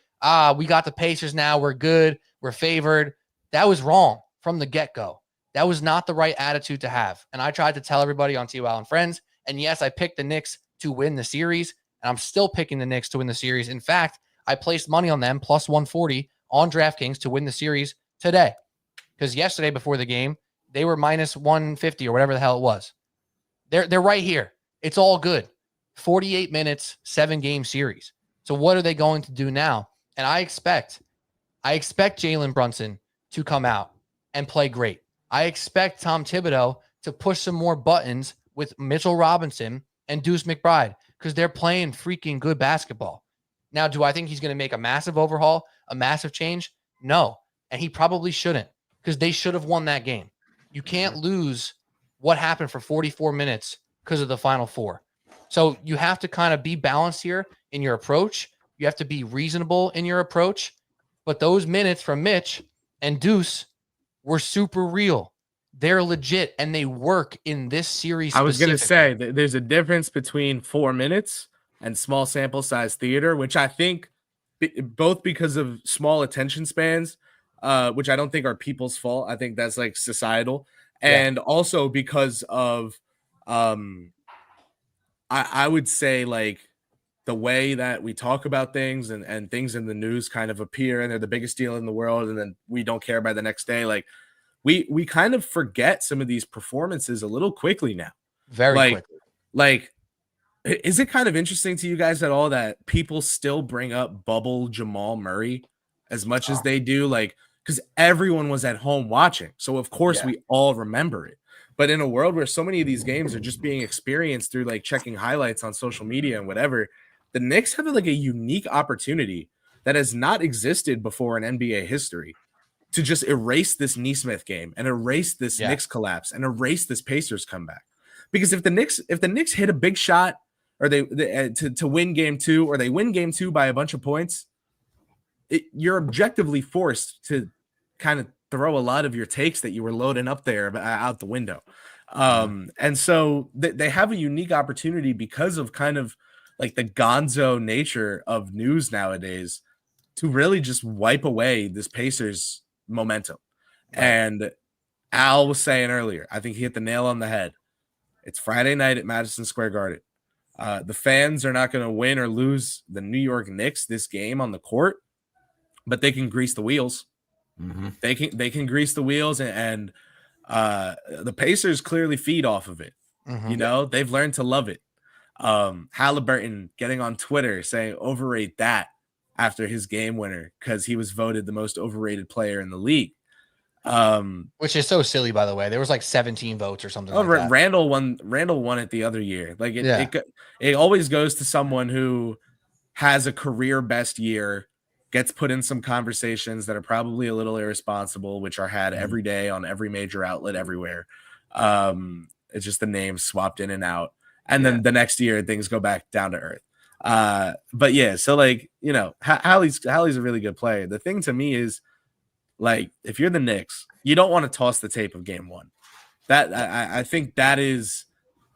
we got the Pacers now. We're good. We're favored. That was wrong from the get-go. That was not the right attitude to have. And I tried to tell everybody on TIO Al Friends. And, yes, I picked the Knicks to win the series. And I'm still picking the Knicks to win the series. In fact, I placed money on them plus 140 on DraftKings to win the series today. Because yesterday before the game, they were minus 150 or whatever the hell it was. They're right here. It's all good. 48 minutes, 7-game series. So what are they going to do now? And I expect Jalen Brunson to come out and play great. I expect Tom Thibodeau to push some more buttons with Mitchell Robinson and Deuce McBride because they're playing freaking good basketball. Now, do I think he's going to make a massive overhaul, a massive change? No. And he probably shouldn't because they should have won that game. You can't lose what happened for 44 minutes because of the Final Four. So you have to kind of be balanced here in your approach. You have to be reasonable in your approach. But those minutes from Mitch and Deuce were super real. They're legit, and they work in this series. I was going to say that there's a difference between 4 minutes and small sample size theater, which I think both because of small attention spans, which I don't think are people's fault. I think that's like societal. And also because of, I would say like the way that we talk about things and things in the news kind of appear and they're the biggest deal in the world. And then we don't care by the next day. Like we kind of forget some of these performances a little quickly now. Very quickly. Like, is it kind of interesting to you guys at all that people still bring up bubble Jamal Murray as much as they do? Like, because everyone was at home watching. So, of course, we all remember it. But in a world where so many of these games are just being experienced through like checking highlights on social media and whatever, the Knicks have like a unique opportunity that has not existed before in NBA history to just erase this Nesmith game and erase this Knicks collapse and erase this Pacers comeback. Because if the Knicks hit a big shot, or they to win game 2, or they win game 2 by a bunch of points, you're objectively forced to kind of throw a lot of your takes that you were loading up there out the window. And so they have a unique opportunity because of kind of like the gonzo nature of news nowadays to really just wipe away this Pacers momentum. Right. And Al was saying earlier, I think he hit the nail on the head. It's Friday night at Madison Square Garden. The fans are not going to win or lose the New York Knicks this game on the court, but they can grease the wheels. Mm-hmm. They can grease the wheels, and the Pacers clearly feed off of it. Mm-hmm. You know, they've learned to love it. Halliburton getting on Twitter saying overrate that after his game winner because he was voted the most overrated player in the league. Which is so silly, by the way. There was like 17 votes or something. Like that. Randall won it the other year. Like it always goes to someone who has a career best year, gets put in some conversations that are probably a little irresponsible, which are had every day on every major outlet everywhere. It's just the names swapped in and out. And then the next year things go back down to earth. But yeah, so like, you know, Hallie's a really good player. The thing to me is, like, if you're the Knicks, you don't want to toss the tape of game 1. That I think that is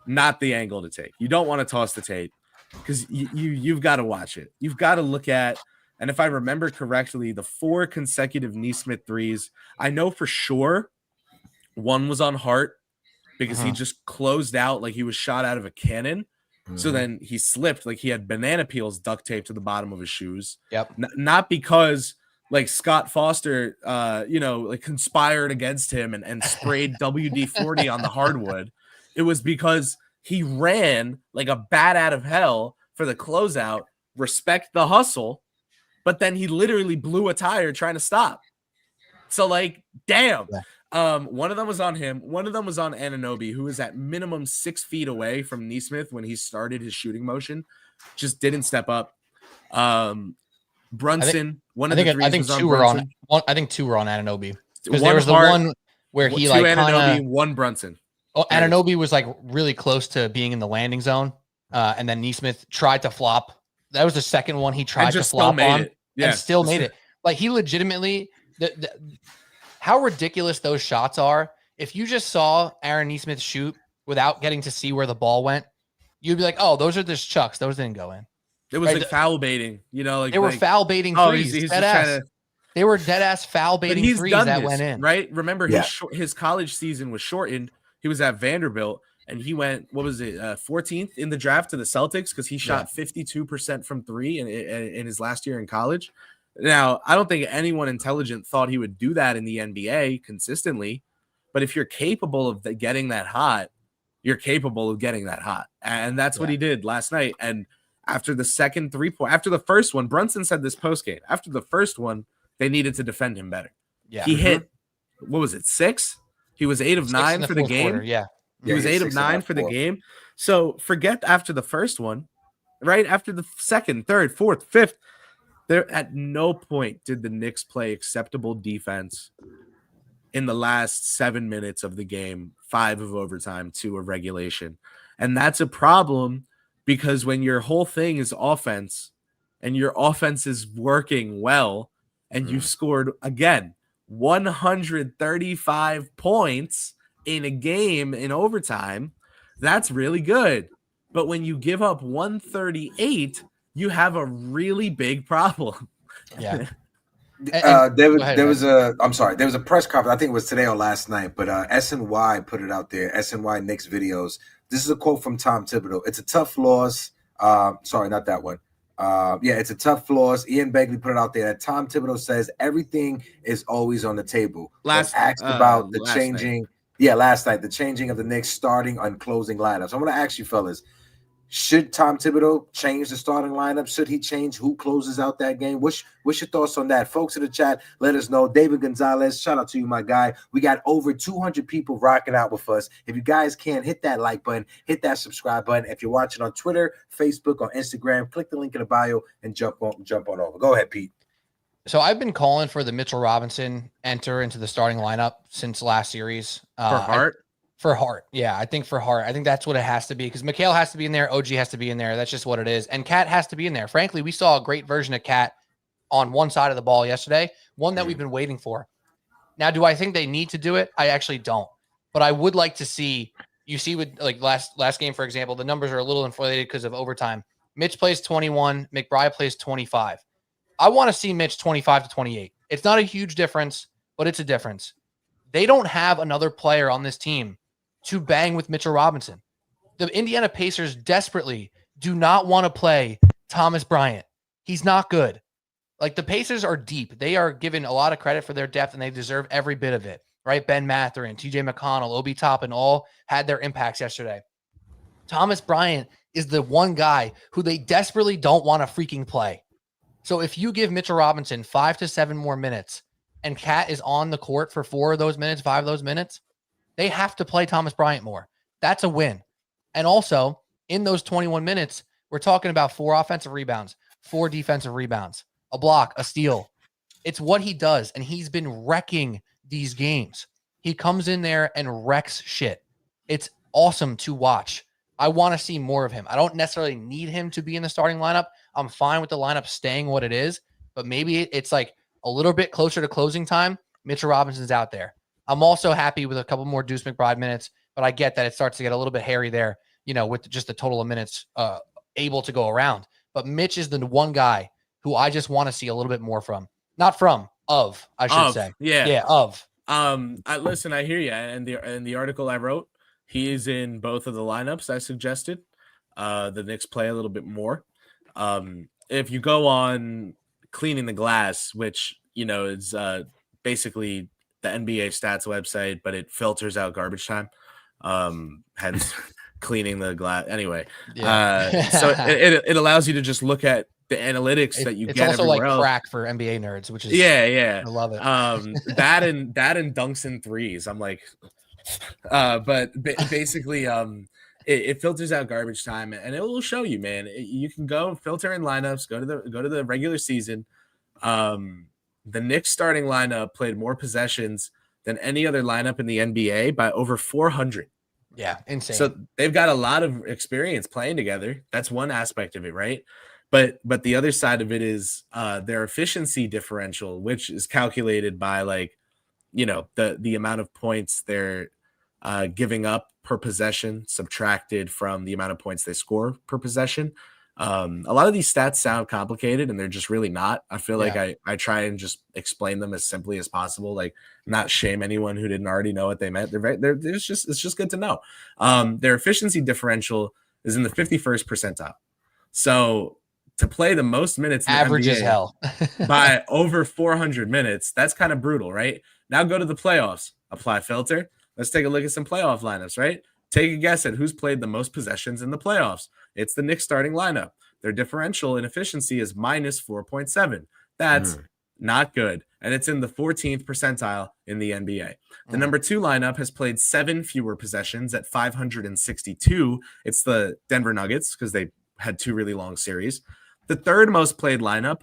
not the angle to take. You don't want to toss the tape because you've got to watch it. You've got to look at, and if I remember correctly, the 4 consecutive Nesmith threes, I know for sure one was on Hart because he just closed out like he was shot out of a cannon. So then he slipped like he had banana peels duct taped to the bottom of his shoes. Yep. Not because like Scott Foster, like conspired against him and sprayed WD-40 on the hardwood. It was because he ran like a bat out of hell for the closeout, respect the hustle, but then he literally blew a tire trying to stop. So like, damn. One of them was on him. One of them was on Anunoby, who was at minimum 6 feet away from Nesmith when he started his shooting motion. Just didn't step up. Brunson, I think 2 were on Anunoby. Because there was the one where he like Anunoby, 1 Brunson. Anunoby was like really close to being in the landing zone, and then Nesmith tried to flop. That was the second one he tried to flop on, and still made it. Like he legitimately, how ridiculous those shots are. If you just saw Aaron Nesmith shoot without getting to see where the ball went, you'd be like, "Oh, those are just chucks. Those didn't go in." It was like foul baiting, you know, like they were foul baiting threes. He's dead ass. They were dead ass foul baiting threes that went in. Right? Remember, his college season was shortened. He was at Vanderbilt, and he went 14th in the draft to the Celtics because he shot 52% from 3 in his last year in college. Now, I don't think anyone intelligent thought he would do that in the NBA consistently, but if you're capable of getting that hot, you're capable of getting that hot, and that's what he did last night. And after the second 3-point, after the first one, Brunson said this post game. After the first one, they needed to defend him better. Yeah, he hit 6? He was 8 of 9 for the game. Quarter, he was 8 of 9 for the game. So forget after the first one, right? After the second, third, fourth, fifth, there at no point did the Knicks play acceptable defense in the last 7 minutes of the game, 5 of overtime, 2 of regulation, and that's a problem. Because when your whole thing is offense and your offense is working well and you scored, again, 135 points in a game in overtime, that's really good. But when you give up 138, you have a really big problem. Yeah. There was a press conference. I think it was today or last night, but SNY put it out there. SNY Knicks videos. This is a quote from Tom Thibodeau. It's a tough loss. Sorry, not that one. It's a tough loss. Ian Begley put it out there that Tom Thibodeau says everything is always on the table. Asked about the changing. Last night, the changing of the Knicks starting and closing lineups. I'm going to ask you, fellas, should Tom Thibodeau change the starting lineup? Should he change who closes out that game? What's your thoughts on that? Folks in the chat, let us know. David Gonzalez, shout out to you, my guy. We got over 200 people rocking out with us. If you guys can, hit that like button, hit that subscribe button. If you're watching on Twitter, Facebook, or Instagram, click the link in the bio and jump on over. Go ahead, Pete. So I've been calling for the Mitchell Robinson enter into the starting lineup since last series. For Hart? For Hart. Yeah, I think for Hart. I think that's what it has to be because Mikhail has to be in there. OG has to be in there. That's just what it is. And Cat has to be in there. Frankly, we saw a great version of Cat on one side of the ball yesterday, one that we've been waiting for. Now, do I think they need to do it? I actually don't. But I would like to see, you see with like last game, for example, the numbers are a little inflated because of overtime. Mitch plays 21, McBride plays 25. I want to see Mitch 25 to 28. It's not a huge difference, but it's a difference. They don't have another player on this team to bang with Mitchell Robinson. The Indiana Pacers desperately do not want to play Thomas Bryant. He's not good. Like the Pacers are deep. They are given a lot of credit for their depth and they deserve every bit of it, right? Ben Mathurin, TJ McConnell, Obi Toppin all had their impacts yesterday. Thomas Bryant is the one guy who they desperately don't want to freaking play. So if you give Mitchell Robinson 5 to 7 more minutes and Cat is on the court for 4 of those minutes, 5 of those minutes, they have to play Thomas Bryant more. That's a win. And also, in those 21 minutes, we're talking about 4 offensive rebounds, 4 defensive rebounds, a block, a steal. It's what he does, and he's been wrecking these games. He comes in there and wrecks shit. It's awesome to watch. I want to see more of him. I don't necessarily need him to be in the starting lineup. I'm fine with the lineup staying what it is, but maybe it's like a little bit closer to closing time. Mitchell Robinson's out there. I'm also happy with a couple more Deuce McBride minutes, but I get that it starts to get a little bit hairy there, with just the total of minutes able to go around. But Mitch is the one guy who I just want to see a little bit more from. Not from, of, I should say. Yeah. Yeah, of. Listen, I hear you. And the article I wrote, he is in both of the lineups I suggested. The Knicks play a little bit more. If you go on Cleaning the Glass, which, is basically the NBA stats website, but it filters out garbage time. Hence cleaning the glass. Anyway, so it allows you to just look at the analytics that you get. It's also like else. crack for NBA nerds, which is yeah. I love it. That and dunks and threes. I'm like, but basically, it filters out garbage time, and it will show you, man. You can go filter in lineups. Go to the regular season. The Knicks starting lineup played more possessions than any other lineup in the NBA by over 400. Yeah, insane. So they've got a lot of experience playing together. That's one aspect of it, right? But the other side of it is their efficiency differential, which is calculated by the amount of points they're giving up per possession subtracted from the amount of points they score per possession. A lot of these stats sound complicated and they're just really not. I feel like I try and just explain them as simply as possible, like not shame anyone who didn't already know what they meant. It's just good to know. Their efficiency differential is in the 51st percentile. So to play the most minutes in average the NBA as hell by over 400 minutes, that's kind of brutal, right? Now go to the playoffs, apply filter. Let's take a look at some playoff lineups, right? Take a guess at who's played the most possessions in the playoffs. It's the Knicks starting lineup. Their differential in efficiency is minus 4.7. That's not good. And it's in the 14th percentile in the NBA. The number 2 lineup has played 7 fewer possessions at 562. It's the Denver Nuggets because they had 2 really long series. The third most played lineup,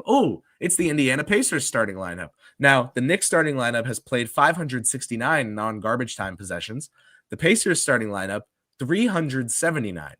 it's the Indiana Pacers starting lineup. Now, the Knicks starting lineup has played 569 non-garbage time possessions. The Pacers starting lineup, 379.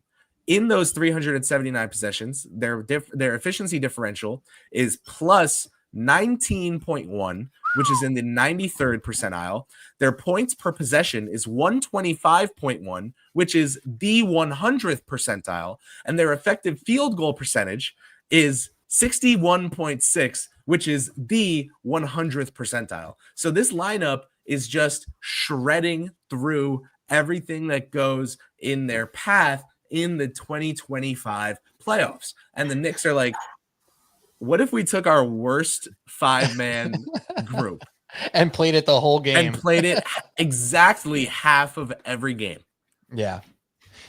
In those 379 possessions, their efficiency differential is plus 19.1, which is in the 93rd percentile. Their points per possession is 125.1, which is the 100th percentile. And their effective field goal percentage is 61.6, which is the 100th percentile. So this lineup is just shredding through everything that goes in their path in the 2025 playoffs. And the Knicks are like, what if we took our worst 5-man group and played it the whole game and played it exactly half of every game? Yeah.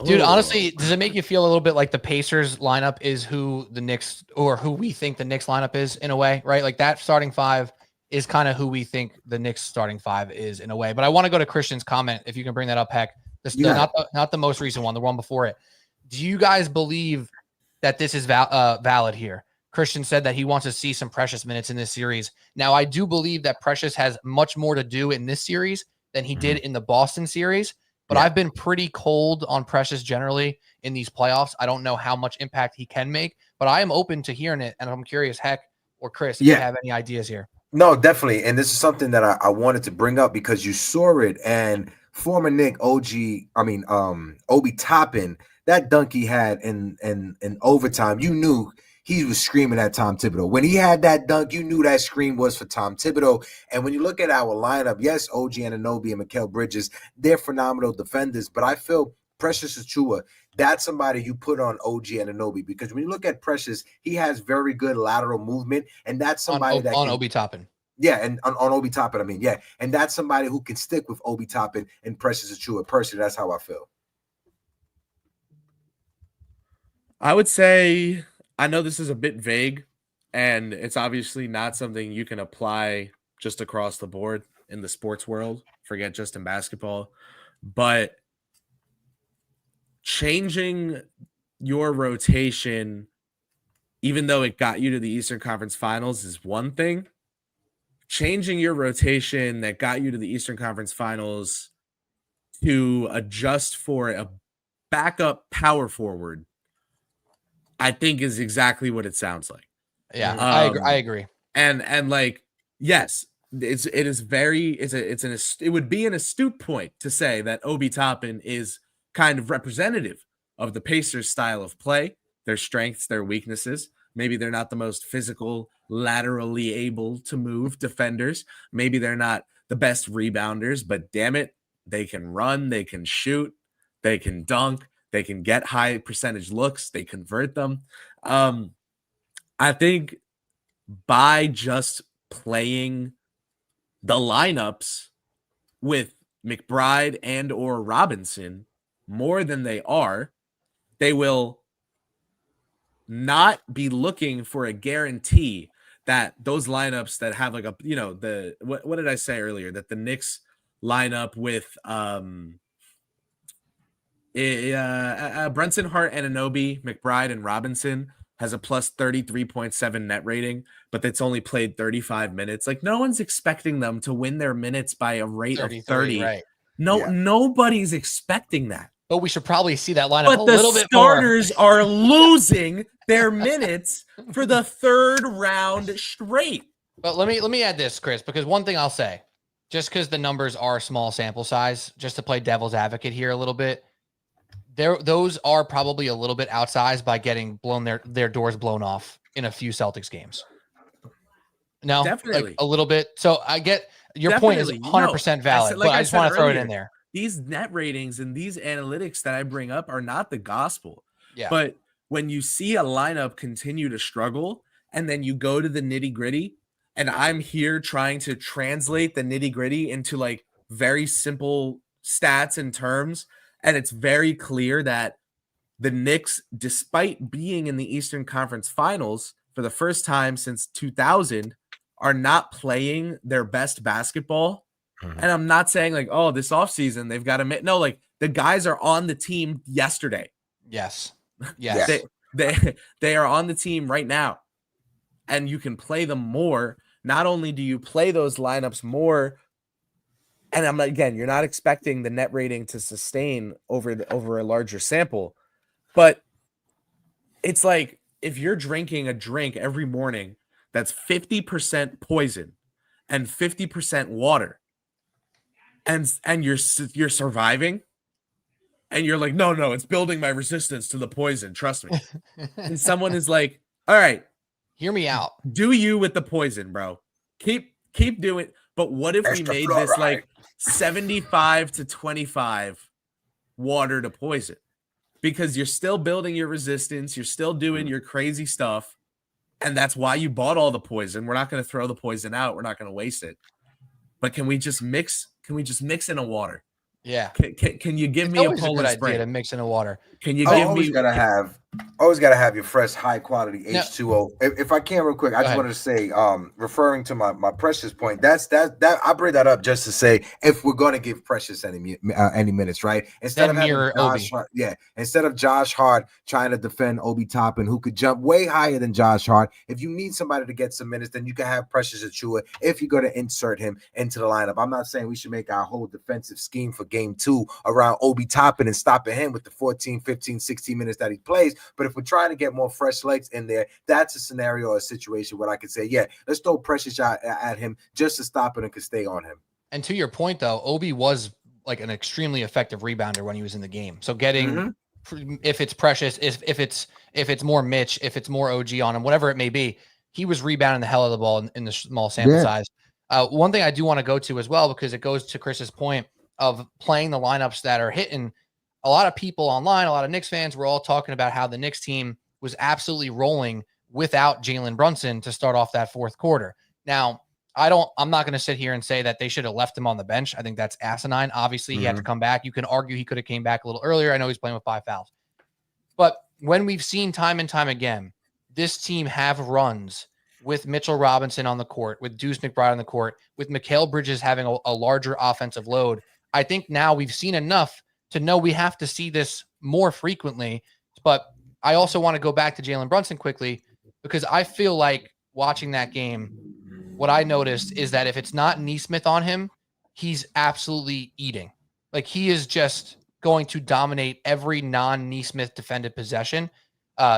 Dude, honestly, does it make you feel a little bit like the Pacers lineup is who the Knicks or who we think the Knicks lineup is in a way, right? Like that starting 5 is kind of who we think the Knicks starting 5 is in a way. But I want to go to Christian's comment. If you can bring that up, Heck, not the most recent one, the one before it. Do you guys believe that this is valid here? Christian said that he wants to see some Precious minutes in this series. Now, I do believe that Precious has much more to do in this series than he did in the Boston series. but I've been pretty cold on Precious generally in these playoffs. I don't know how much impact he can make, but I am open to hearing it, and I'm curious, Heck or Chris, if you have any ideas here. No, definitely. And this is something that I wanted to bring up because you saw it, and former Nick Obi Toppin, that dunk he had in overtime, you knew he was screaming at Tom Thibodeau. When he had that dunk, you knew that scream was for Tom Thibodeau. And when you look at our lineup, yes, OG Anunoby and Mikal Bridges, they're phenomenal defenders, but I feel Precious Achiuwa, that's somebody you put on OG Anunoby, because when you look at Precious, he has very good lateral movement, and that's somebody on Obi Toppin. Yeah, and on Obi Toppin, I mean, yeah, and that's somebody who can stick with Obi Toppin and Precious Achiuwa. Personally, that's how I feel. I would say, I know this is a bit vague, and it's obviously not something you can apply just across the board in the sports world. Forget just in basketball, but changing your rotation, even though it got you to the Eastern Conference Finals, is one thing. Changing your rotation that got you to the Eastern Conference Finals to adjust for a backup power forward, I think is exactly what it sounds like. Yeah, I agree. And like, yes, it would be an astute point to say that Obi Toppin is kind of representative of the Pacers' style of play, their strengths, their weaknesses. Maybe they're not the most physical, laterally able to move defenders. Maybe they're not the best rebounders, but damn it, they can run, they can shoot, they can dunk, they can get high percentage looks, they convert them. I think by just playing the lineups with McBride and or Robinson more than they will not be looking for a guarantee that those lineups that have like a, you know, the what did I say earlier, that the Knicks lineup with Brunson, Hart, Anunoby, McBride, and Robinson has a plus 33.7 net rating, but it's only played 35 minutes. Like, no one's expecting them to win their minutes by a rate of 30. Right. Nobody's expecting that. But we should probably see that lineup a little bit more. But the starters are losing their minutes for the third round straight. But let me add this, Chris, because one thing I'll say, just because the numbers are small sample size, just to play devil's advocate here a little bit, those are probably a little bit outsized by getting their doors blown off in a few Celtics games. No, definitely like a little bit. So I get your point is 100% valid, but I just want to throw it in there. These net ratings and these analytics that I bring up are not the gospel. Yeah. But when you see a lineup continue to struggle and then you go to the nitty gritty, and I'm here trying to translate the nitty gritty into like very simple stats and terms, and it's very clear that the Knicks, despite being in the Eastern Conference Finals for the first time since 2000, are not playing their best basketball. And I'm not saying like, oh, this offseason they've got to no, like the guys are on the team yesterday. Yes. They are on the team right now, and you can play them more. Not only do you play those lineups more, and you're not expecting the net rating to sustain over a larger sample, but it's like if you're drinking a drink every morning that's 50% poison and 50% water, and you're surviving, and you're like, no, it's building my resistance to the poison, trust me. And someone is like, all right, hear me out. Do you with the poison, bro. Keep doing. But what if we made this like 75 to 25 water to poison? Because you're still building your resistance, you're still doing your crazy stuff, and that's why you bought all the poison. We're not going to throw the poison out. We're not going to waste it. But can we just mix in a water? Yeah. Can you give me a Poland Spring to mix in a water? Can you give me? Gotta have Always got to have your fresh, high quality No. H2O. If I can, real quick, I just ahead. wanted to say, referring to my Precious point, that I bring that up just to say if we're going to give Precious any minutes, right? Instead Then of having mirror Josh, Obi. instead of Josh Hart trying to defend Obi Toppin, who could jump way higher than Josh Hart. If you need somebody to get some minutes, then you can have Precious Achua if you're going to insert him into the lineup. I'm not saying we should make our whole defensive scheme for game 2 around Obi Toppin and stopping him with the 14, 15, 16 minutes that he plays, but if we're trying to get more fresh legs in there, that's a scenario or a situation where I could say, yeah, let's throw Precious at him just to stop it and could stay on him. And to your point, though, Obi was like an extremely effective rebounder when he was in the game. So getting, if it's Precious, if it's more Mitch, if it's more OG on him, whatever it may be, he was rebounding the hell of the ball in the small sample size. One thing I do want to go to as well, because it goes to Chris's point of playing the lineups that are hitting. A lot of people online, a lot of Knicks fans were all talking about how the Knicks team was absolutely rolling without Jalen Brunson to start off that fourth quarter. Now, I'm not going to sit here and say that they should have left him on the bench. I think that's asinine. Obviously, he had to come back. You can argue he could have came back a little earlier. I know he's playing with 5 fouls. But when we've seen time and time again, this team have runs with Mitchell Robinson on the court, with Deuce McBride on the court, with Mikal Bridges having a larger offensive load. I think now we've seen enough to know we have to see this more frequently. But I also want to go back to Jalen Brunson quickly, because I feel like watching that game, what I noticed is that if it's not Nesmith on him, he's absolutely eating. Like, he is just going to dominate every non-Nesmith defended possession.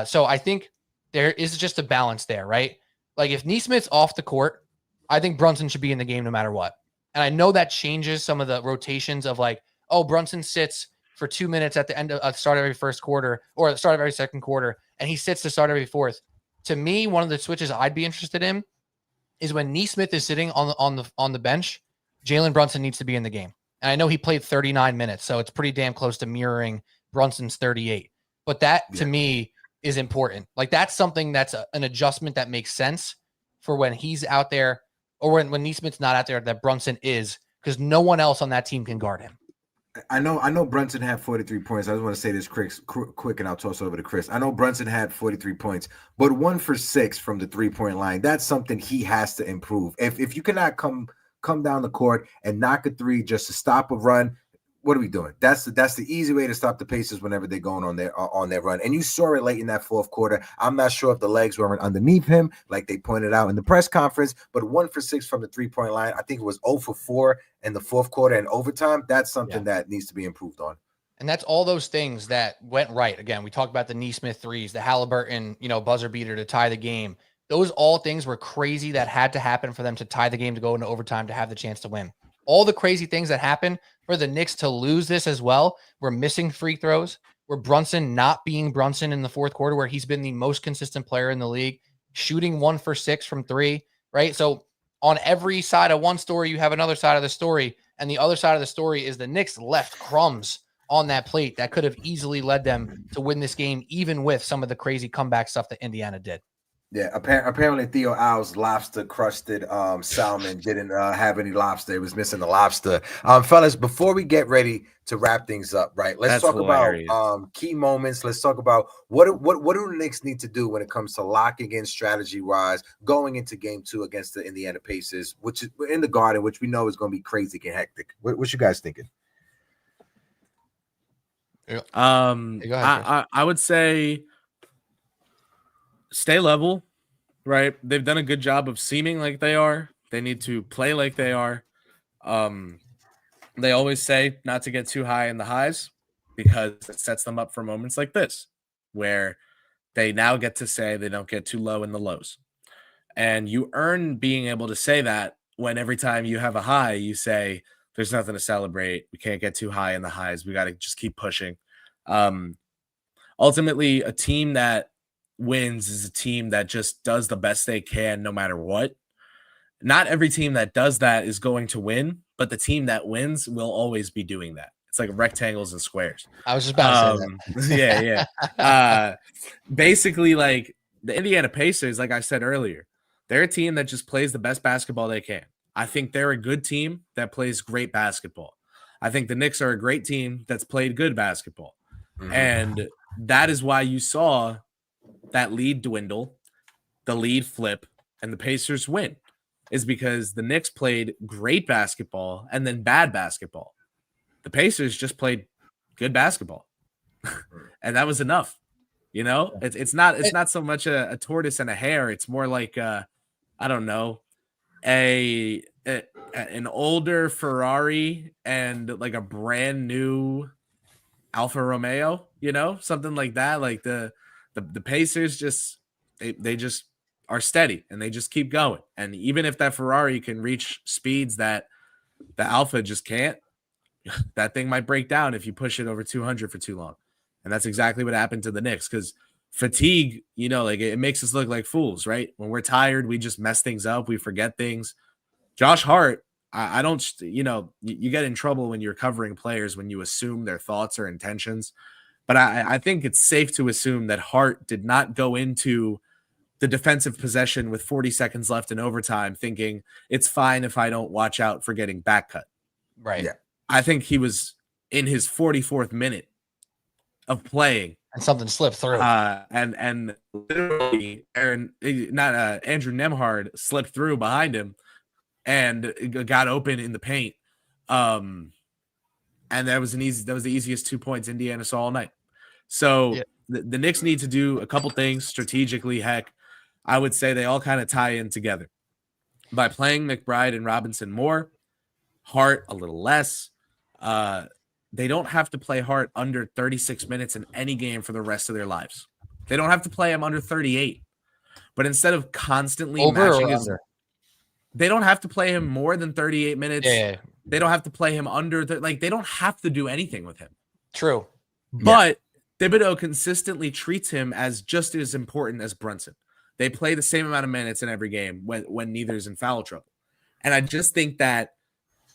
So I think there is just a balance there, right? Like, if Nesmith's off the court, I think Brunson should be in the game no matter what. And I know that changes some of the rotations of like, oh, Brunson sits for 2 minutes at the end of the start of every first quarter or the start of every second quarter, and he sits to start every fourth. To me, one of the switches I'd be interested in is when Nesmith is sitting on the bench, Jalen Brunson needs to be in the game. And I know he played 39 minutes, so it's pretty damn close to mirroring Brunson's 38. But that, to me, is important. Like, that's something that's an adjustment that makes sense for when he's out there, or when Nesmith's not out there, that Brunson is, because no one else on that team can guard him. I know Brunson had 43 points. I just want to say this quick, and I'll toss over to Chris. I know Brunson had 43 points, but 1 for 6 from the 3-point line. That's something he has to improve. If you cannot come down the court and knock a three just to stop a run, what are we doing? That's the easy way to stop the Pacers whenever they're going on their run. And you saw it late in that fourth quarter. I'm not sure if the legs weren't underneath him, like they pointed out in the press conference, but 1 for 6 from the 3-point line. I think it was 0 for 4 in the fourth quarter and overtime. That's something that needs to be improved on. And that's all those things that went right. Again, we talked about the Nesmith threes, the Halliburton, buzzer beater to tie the game. Those all things were crazy that had to happen for them to tie the game, to go into overtime, to have the chance to win. All the crazy things that happened for the Knicks to lose this as well were missing free throws, were Brunson not being Brunson in the fourth quarter, where he's been the most consistent player in the league, shooting 1 for 6 from 3, right? So on every side of one story, you have another side of the story. And the other side of the story is the Knicks left crumbs on that plate that could have easily led them to win this game, even with some of the crazy comeback stuff that Indiana did. Yeah, apparently TIO Al's lobster crusted salmon didn't have any lobster. It was missing the lobster. Fellas, before we get ready to wrap things up, right? Let's talk about key moments. Let's talk about what do the Knicks need to do when it comes to locking in strategy wise going into game 2 against the Indiana Pacers, which is in the Garden, which we know is going to be crazy and hectic. What you guys thinking? I would say stay level, right? They've done a good job of seeming like they are. They need to play like they are. They always say not to get too high in the highs because it sets them up for moments like this, where they now get to say they don't get too low in the lows. And you earn being able to say that when every time you have a high, you say, there's nothing to celebrate. We can't get too high in the highs. We got to just keep pushing. Ultimately, a team that wins is a team that just does the best they can no matter what. Not every team that does that is going to win, but the team that wins will always be doing that. It's like rectangles and squares. I was just about to say that. Yeah. Basically, like the Indiana Pacers, like I said earlier, they're a team that just plays the best basketball they can. I think they're a good team that plays great basketball. I think the Knicks are a great team that's played good basketball. And that is why you saw that lead dwindle, the lead flip, and the Pacers win, is because the Knicks played great basketball and then bad basketball. The Pacers just played good basketball. And that was enough. You know, it's not so much a tortoise and a hare. It's more like I don't know, an older Ferrari and like a brand new Alfa Romeo, you know, something like that. Like the Pacers just they just are steady and they just keep going. And even if that Ferrari can reach speeds that the Alfa just can't, that thing might break down if you push it over 200 for too long. And that's exactly what happened to the Knicks, because fatigue, you know, like it makes us look like fools, right? When we're tired, we just mess things up. We forget things. Josh Hart, I don't, you know, you get in trouble when you're covering players when you assume their thoughts or intentions. But I think it's safe to assume that Hart did not go into the defensive possession with 40 seconds left in overtime thinking it's fine if I don't watch out for getting back cut. Right. Yeah. I think he was in his 44th minute of playing, and something slipped through. And literally Andrew Nemhard slipped through behind him and got open in the paint. And that was the easiest 2 points Indiana saw all night. So the Knicks need to do a couple things strategically. Heck, I would say they all kind of tie in together by playing McBride and Robinson more, Hart a little less. They don't have to play Hart under 36 minutes in any game for the rest of their lives. They don't have to play him under 38. But instead of constantly matching his, they don't have to play him more than 38 minutes. Yeah. They don't have to play him under they don't have to do anything with him. True. But Thibodeau consistently treats him as just as important as Brunson. They play the same amount of minutes in every game when neither's in foul trouble. And I just think that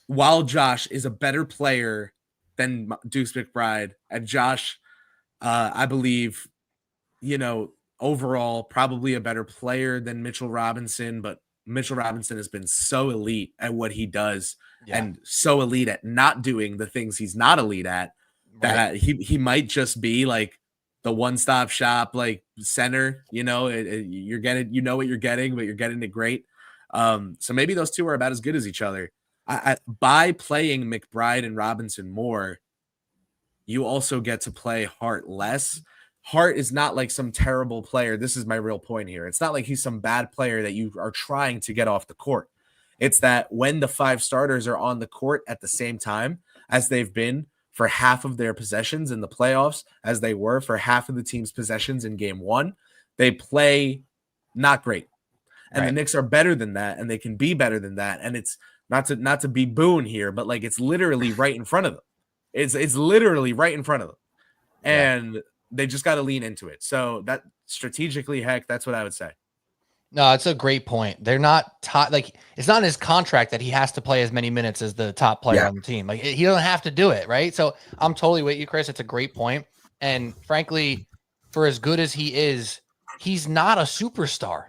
while Josh is a better player than Deuce McBride, and Josh, I believe, you know, overall probably a better player than Mitchell Robinson, but Mitchell Robinson has been so elite at what he does and so elite at not doing the things he's not elite at that he might just be like the one-stop shop, like center, you know, you're getting, you know what you're getting, but you're getting it great. So maybe those two are about as good as each other. By playing McBride and Robinson more, you also get to play Hart less. Hart is not like some terrible player. This is my real point here. It's not like he's some bad player that you are trying to get off the court. It's that when the five starters are on the court at the same time as they've been for half of their possessions in the playoffs, as they were for half of the team's possessions in game one, they play not great. And the Knicks are better than that, and they can be better than that. And it's not to be Boone here, but like it's literally right in front of them. It's literally right in front of them. And they just got to lean into it. So that strategically, heck, that's what I would say. No, it's a great point. They're not like it's not in his contract that he has to play as many minutes as the top player on the team. Like he doesn't have to do it, right? So I'm totally with you, Chris. It's a great point. And frankly, for as good as he is, he's not a superstar.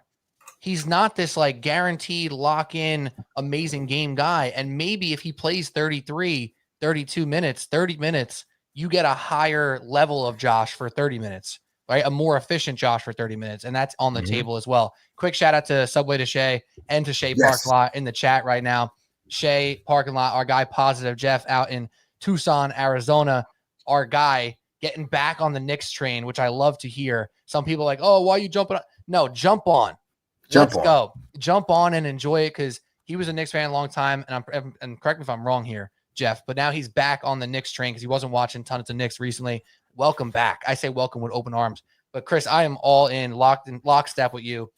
He's not this like guaranteed lock-in amazing game guy. And maybe if he plays 33, 32 minutes, 30 minutes, you get a higher level of Josh for 30 minutes, right? A more efficient Josh for 30 minutes. And that's on the table as well. Quick shout out to Subway to Shay and to Shay Parking Lot in the chat right now. Shay Parking Lot, our guy Positive Jeff out in Tucson, Arizona, our guy getting back on the Knicks train, which I love to hear. Some people are like, oh, why are you jumping on? No, jump on. Let's go. Jump on and enjoy it because he was a Knicks fan a long time. And correct me if I'm wrong here, Jeff, but now he's back on the Knicks train because he wasn't watching tons of Knicks recently. Welcome back. I say welcome with open arms. But Chris, I am all in lockstep with you.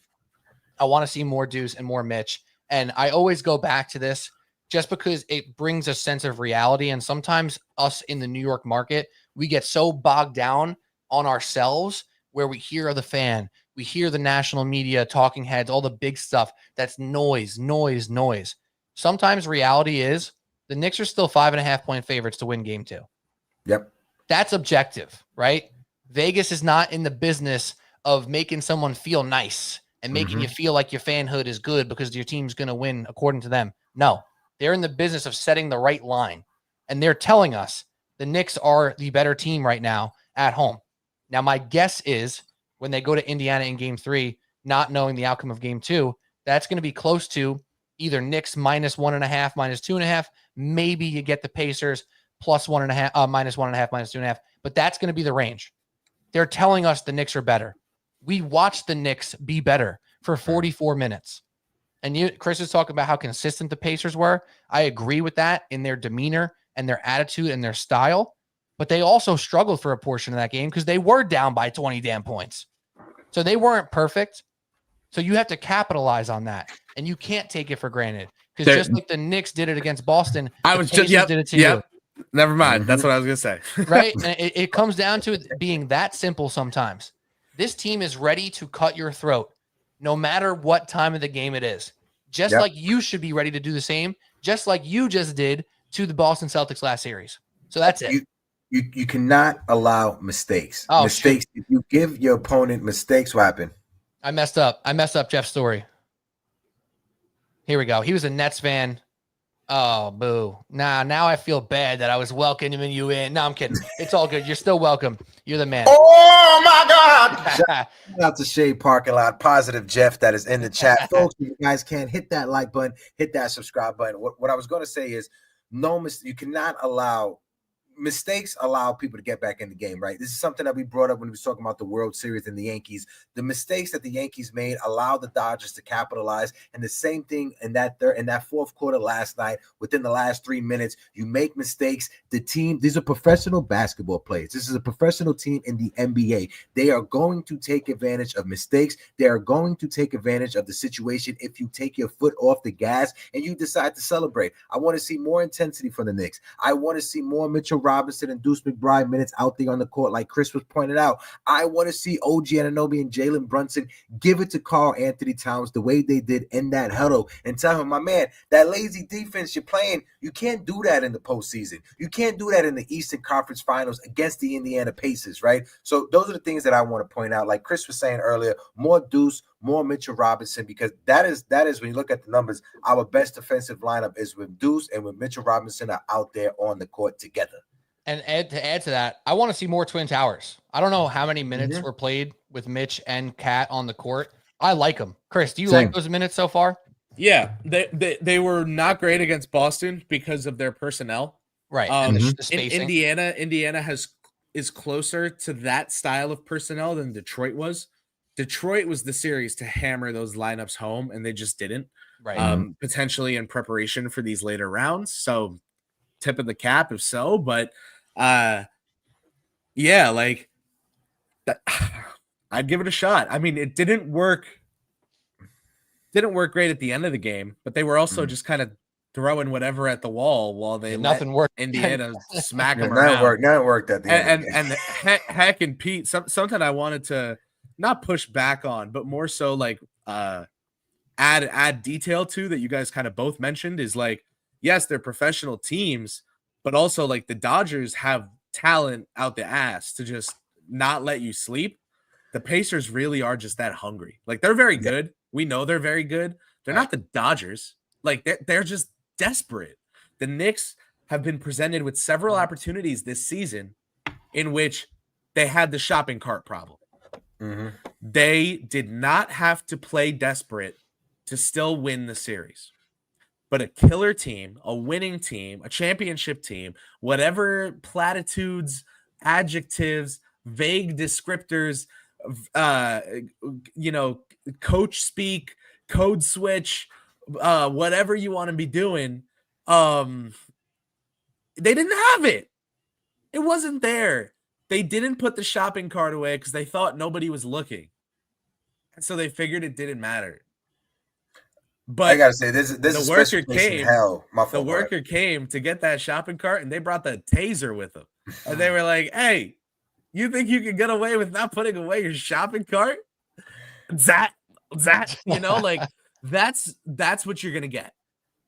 I want to see more Deuce and more Mitch. And I always go back to this just because it brings a sense of reality. And sometimes us in the New York market, we get so bogged down on ourselves where we hear the fan, we hear the national media, talking heads, all the big stuff. That's noise. Sometimes reality is the Knicks are still 5.5-point favorites to win game 2. Yep. That's objective, right? Vegas is not in the business of making someone feel nice and making you feel like your fanhood is good because your team's going to win according to them. No, they're in the business of setting the right line. And they're telling us the Knicks are the better team right now. at home. Now, my guess is when they go to Indiana in game 3, not knowing the outcome of game 2, that's going to be close to either Knicks minus 1.5, minus 2.5. Maybe you get the Pacers plus 1.5, minus 1.5, minus 2.5. But that's going to be the range. They're telling us the Knicks are better. We watched the Knicks be better for 44 minutes. And Chris is talking about how consistent the Pacers were. I agree with that in their demeanor and their attitude and their style. But they also struggled for a portion of that game because they were down by 20 damn points. So they weren't perfect. So you have to capitalize on that. And you can't take it for granted. Because just like the Knicks did it against Boston, I was just did it to you. Never mind. That's what I was gonna say. Right? And it comes down to it being that simple sometimes. This team is ready to cut your throat no matter what time of the game it is. Just like you should be ready to do the same, just like you just did to the Boston Celtics last series. So that's it. You cannot allow mistakes. Oh, mistakes. Shoot. If you give your opponent mistakes, what happened? I messed up Jeff's story. Here we go. He was a Nets fan. Oh, boo. Now I feel bad that I was welcoming you in. No, I'm kidding. It's all good. You're still welcome. You're the man. Oh, my God. Shout out to Shade Parking Lot. Positive Jeff that is in the chat. Folks, if you guys can hit that like button, hit that subscribe button. What I was going to say is you cannot allow mistakes allow people to get back in the game, right? This is something that we brought up when we was talking about the World Series and the Yankees. The mistakes that the Yankees made allowed the Dodgers to capitalize, and the same thing in that fourth quarter last night. Within the last 3 minutes, you make mistakes. The team, these are professional basketball players. This is a professional team in the NBA. They are going to take advantage of mistakes. They are going to take advantage of the situation if you take your foot off the gas and you decide to celebrate. I want to see more intensity from the Knicks. I want to see more Mitchell Robinson and Deuce McBride minutes out there on the court, like Chris was pointed out. I want to see OG Anunoby and Jalen Brunson give it to Karl Anthony Towns the way they did in that huddle and tell him, my man, that lazy defense you're playing, you can't do that in the postseason. You can't do that in the Eastern Conference Finals against the Indiana Pacers, right? So those are the things that I want to point out. Like Chris was saying earlier, more Deuce, more Mitchell Robinson, because that is when you look at the numbers, our best defensive lineup is with Deuce and with Mitchell Robinson are out there on the court together. And to add to that, I want to see more Twin Towers. I don't know how many minutes were played with Mitch and Kat on the court. I like them. Chris, do you like those minutes so far? Yeah, they were not great against Boston because of their personnel. Right. And the spacing. Indiana is closer to that style of personnel than Detroit was. Detroit was the series to hammer those lineups home, and they just didn't. Right. Potentially in preparation for these later rounds. So tip of the cap if so, but yeah, like that, I'd give it a shot. I mean, it didn't work great at the end of the game, but they were also just kind of throwing whatever at the wall while they nothing worked. Indiana smack them around. None worked at the end. And Heck and Pete, something I wanted to not push back on, but more so like add detail to that you guys kind of both mentioned is like, yes, they're professional teams, but also like the Dodgers have talent out the ass to just not let you sleep. The Pacers really are just that hungry. Like they're very good. We know they're very good. They're not the Dodgers. Like they're just desperate. The Knicks have been presented with several opportunities this season in which they had the shopping cart problem. They did not have to play desperate to still win the series. But a killer team, a winning team, a championship team, whatever platitudes, adjectives, vague descriptors, coach speak, code switch, whatever you want to be doing, they didn't have it. It wasn't there. They didn't put the shopping cart away because they thought nobody was looking. And so they figured it didn't matter. But I gotta say, this is the worker came. Hell, the worker came to get that shopping cart, and they brought the taser with them. And they were like, "Hey, you think you can get away with not putting away your shopping cart? That, like that's what you're gonna get.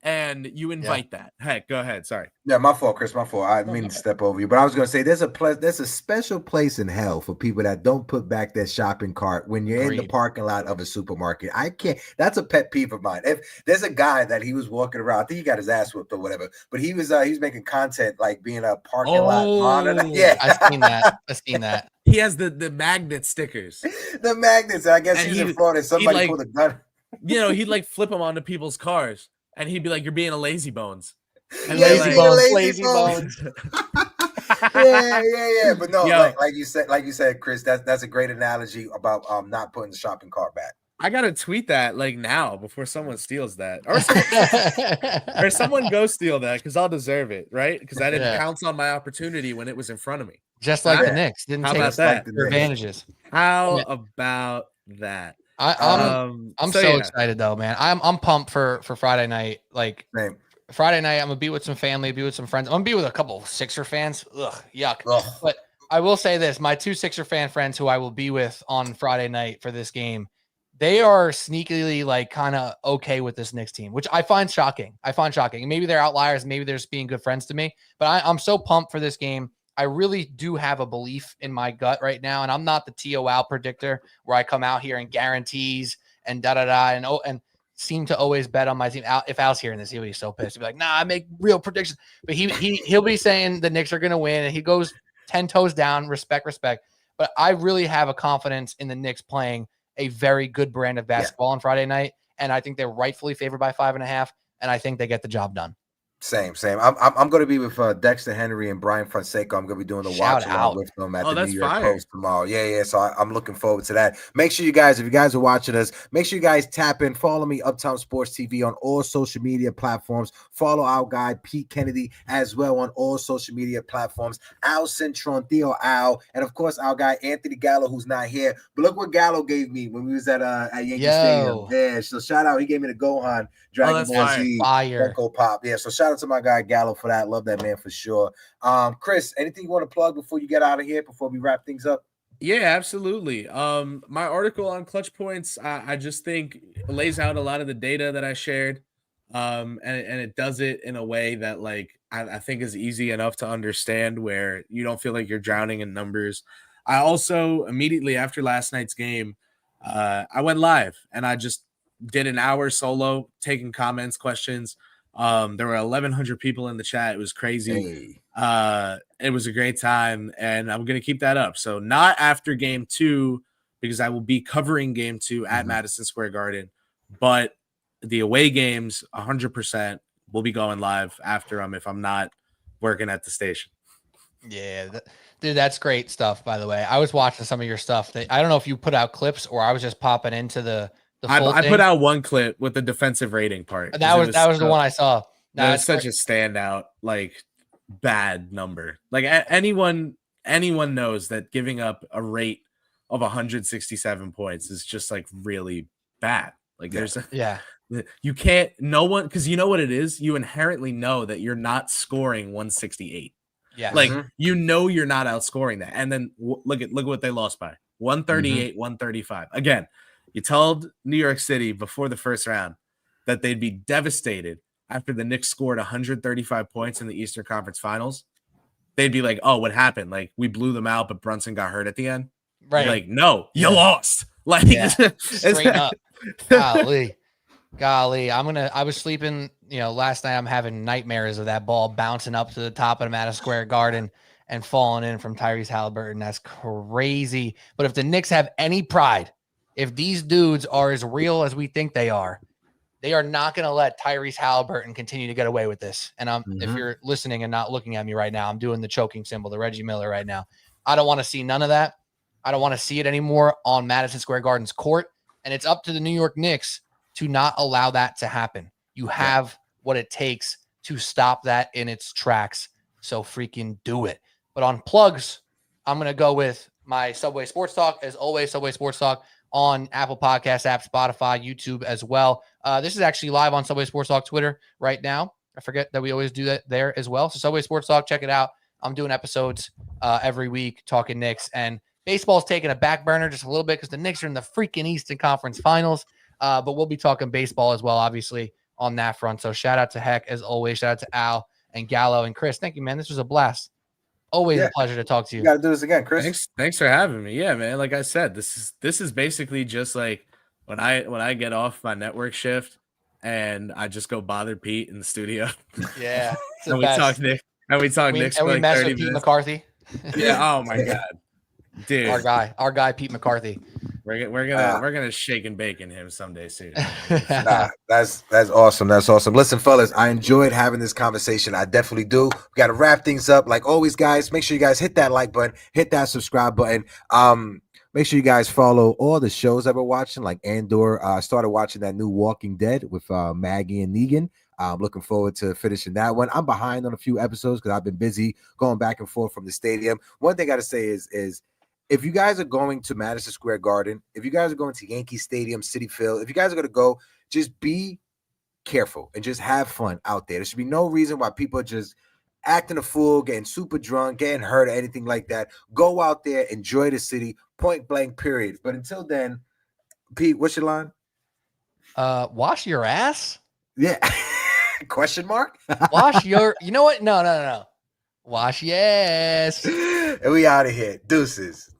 and you invite that. Heck, go ahead. Sorry. Yeah, my fault, Chris. My fault. I No, mean my to bad. step over you, but I was gonna say there's a special place in hell for people that don't put back their shopping cart when you're in the Agreed. parking lot of a supermarket. I can't. That's a pet peeve of mine. If there's a guy that he was walking around, I think he got his ass whipped or whatever, but he was making content like being a parking lot monitor. Oh, Yeah, I've seen that. I've seen that. He has the magnet stickers. the magnets. I guess And he's he- in Florida. Somebody like- pulled a gun. He'd like flip them onto people's cars, and he'd be like, "You're being a lazy bones." And Yeah, they're he's like- being a lazy Lazy bones. bones. Yeah. But no, Yo. like you said, Chris, that's a great analogy about not putting the shopping cart back. I gotta tweet that like now before someone steals that, or someone go steal that because I'll deserve it, right? Because I didn't Yeah. pounce on my opportunity when it was in front of me. Just like Yeah. the Knicks didn't How take about that? their advantages. How Yeah. about that? I'm so yeah. excited though, man. I'm pumped for Friday night. Like Same. Friday night, I'm gonna be with some family, be with some friends. I'm gonna be with a couple of Sixer fans. Ugh, yuck. Ugh. But I will say this: my two Sixer fan friends who I will be with on Friday night for this game, they are sneakily like kind of okay with this Knicks team, which I find shocking. Maybe they're outliers, maybe they're just being good friends to me. But I'm so pumped for this game. I really do have a belief in my gut right now, and I'm not the TIO Al predictor where I come out here and guarantees and and seem to always bet on my team. If Al's hearing this, he'll be so pissed. He'll be like, "Nah, I make real predictions." But he'll be saying the Knicks are going to win, and he goes 10 toes down. Respect. But I really have a confidence in the Knicks playing a very good brand of basketball on Friday night, and I think they're rightfully favored by 5.5, and I think they get the job done. Same. I'm going to be with Dexter Henry and Brian Fonseca. I'm going to be doing the Shout watch along out. with them at Oh, the that's New York fire. Post tomorrow. Yeah. So I'm looking forward to that. Make sure you guys, if you guys are watching us, make sure you guys tap in. Follow me, Uptown Sports TV, on all social media platforms. Follow our guy Pete Kennedy as well on all social media platforms. Al Cintron, TIO Al, and of course our guy Anthony Gallo, who's not here. But look what Gallo gave me when we was at Yankee Stadium. Yeah. So shout out. He gave me the Gohan Dragon that's Ball fire. Z Fire. Funko Pop. Yeah. So shout out to my guy Gallo for that. Love that man for sure. Chris, anything you want to plug before you get out of here, before we wrap things up? Yeah, absolutely. My article on clutch points, I just think lays out a lot of the data that I shared. And it does it in a way that like I think is easy enough to understand where you don't feel like you're drowning in numbers. I also immediately after last night's game, I went live and I just did an hour solo taking comments, questions. There were 1,100 people in the chat. It was crazy. Hey. It was a great time, and I'm going to keep that up. So not after game 2, because I will be covering game 2 at Madison Square Garden, but the away games, 100% will be going live after them if I'm not working at the station. Yeah, dude, that's great stuff. By the way, I was watching some of your stuff. I don't know if you put out clips or I was just popping into the full I thing. put out one clip with the defensive rating part. That was the one I saw. That was such a standout, like bad number. Like anyone knows that giving up a rate of 167 points is just like really bad. Like you can't. No one, because you know what it is. You inherently know that you're not scoring 168. Yeah, Like you know you're not outscoring that, and then look at what they lost by 138, 135. Again, you told New York City before the first round that they'd be devastated after the Knicks scored 135 points in the Eastern Conference Finals. They'd be like, "Oh, what happened? Like we blew them out, but Brunson got hurt at the end." right. Like, no, you lost. Like Straight up. Golly, I was sleeping, last night I'm having nightmares of that ball bouncing up to the top of Madison Square Garden and falling in from Tyrese Halliburton. That's crazy. But if the Knicks have any pride, if these dudes are as real as we think they are not going to let Tyrese Halliburton continue to get away with this. And if you're listening and not looking at me right now, I'm doing the choking symbol, the Reggie Miller right now. I don't want to see none of that. I don't want to see it anymore on Madison Square Garden's court. And it's up to the New York Knicks to not allow that to happen. You have what it takes to stop that in its tracks. So freaking do it. But on plugs, I'm going to go with my Subway Sports Talk. As always, Subway Sports Talk on Apple Podcast app, Spotify, YouTube as well. This is actually live on Subway Sports Talk Twitter right now. I forget that we always do that there as well. So Subway Sports Talk, check it out. I'm doing episodes every week talking Knicks, and baseball's taking a back burner just a little bit because the Knicks are in the freaking Eastern Conference Finals. But we'll be talking baseball as well, obviously, on that front. So shout out to Heck as always. Shout out to Al and Gallo and Chris. Thank you, man. This was a blast. Always a pleasure to talk to You you. got to do this again, Chris. Thanks for having me. Yeah, man. Like I said, this is basically just like when I get off my network shift and I just go bother Pete in the studio. Yeah, it's the and we best. talk Nick and we talk Knicks and for we like mess 30 with Pete minutes. McCarthy. Yeah. Oh my god, dude. Our guy Pete McCarthy. We're gonna shake and bake in him someday soon. Nah, that's awesome. That's awesome. Listen, fellas, I enjoyed having this conversation. I definitely do. We got to wrap things up. Like always, guys, make sure you guys hit that like button, hit that subscribe button. Make sure you guys follow all the shows that we're watching, like Andor. I started watching that new Walking Dead with Maggie and Negan. I'm looking forward to finishing that one. I'm behind on a few episodes because I've been busy going back and forth from the stadium. One thing I got to say is if you guys are going to Madison Square Garden, if you guys are going to Yankee Stadium, Citi Field, if you guys are going to go, just be careful and just have fun out there. There should be no reason why people are just acting a fool, getting super drunk, getting hurt, or anything like that. Go out there, enjoy the city, point blank, period. But until then, Pete, what's your line? Wash your ass? Yeah. Question mark? Wash your, you know what? No. Wash yes. And we out of here. Deuces.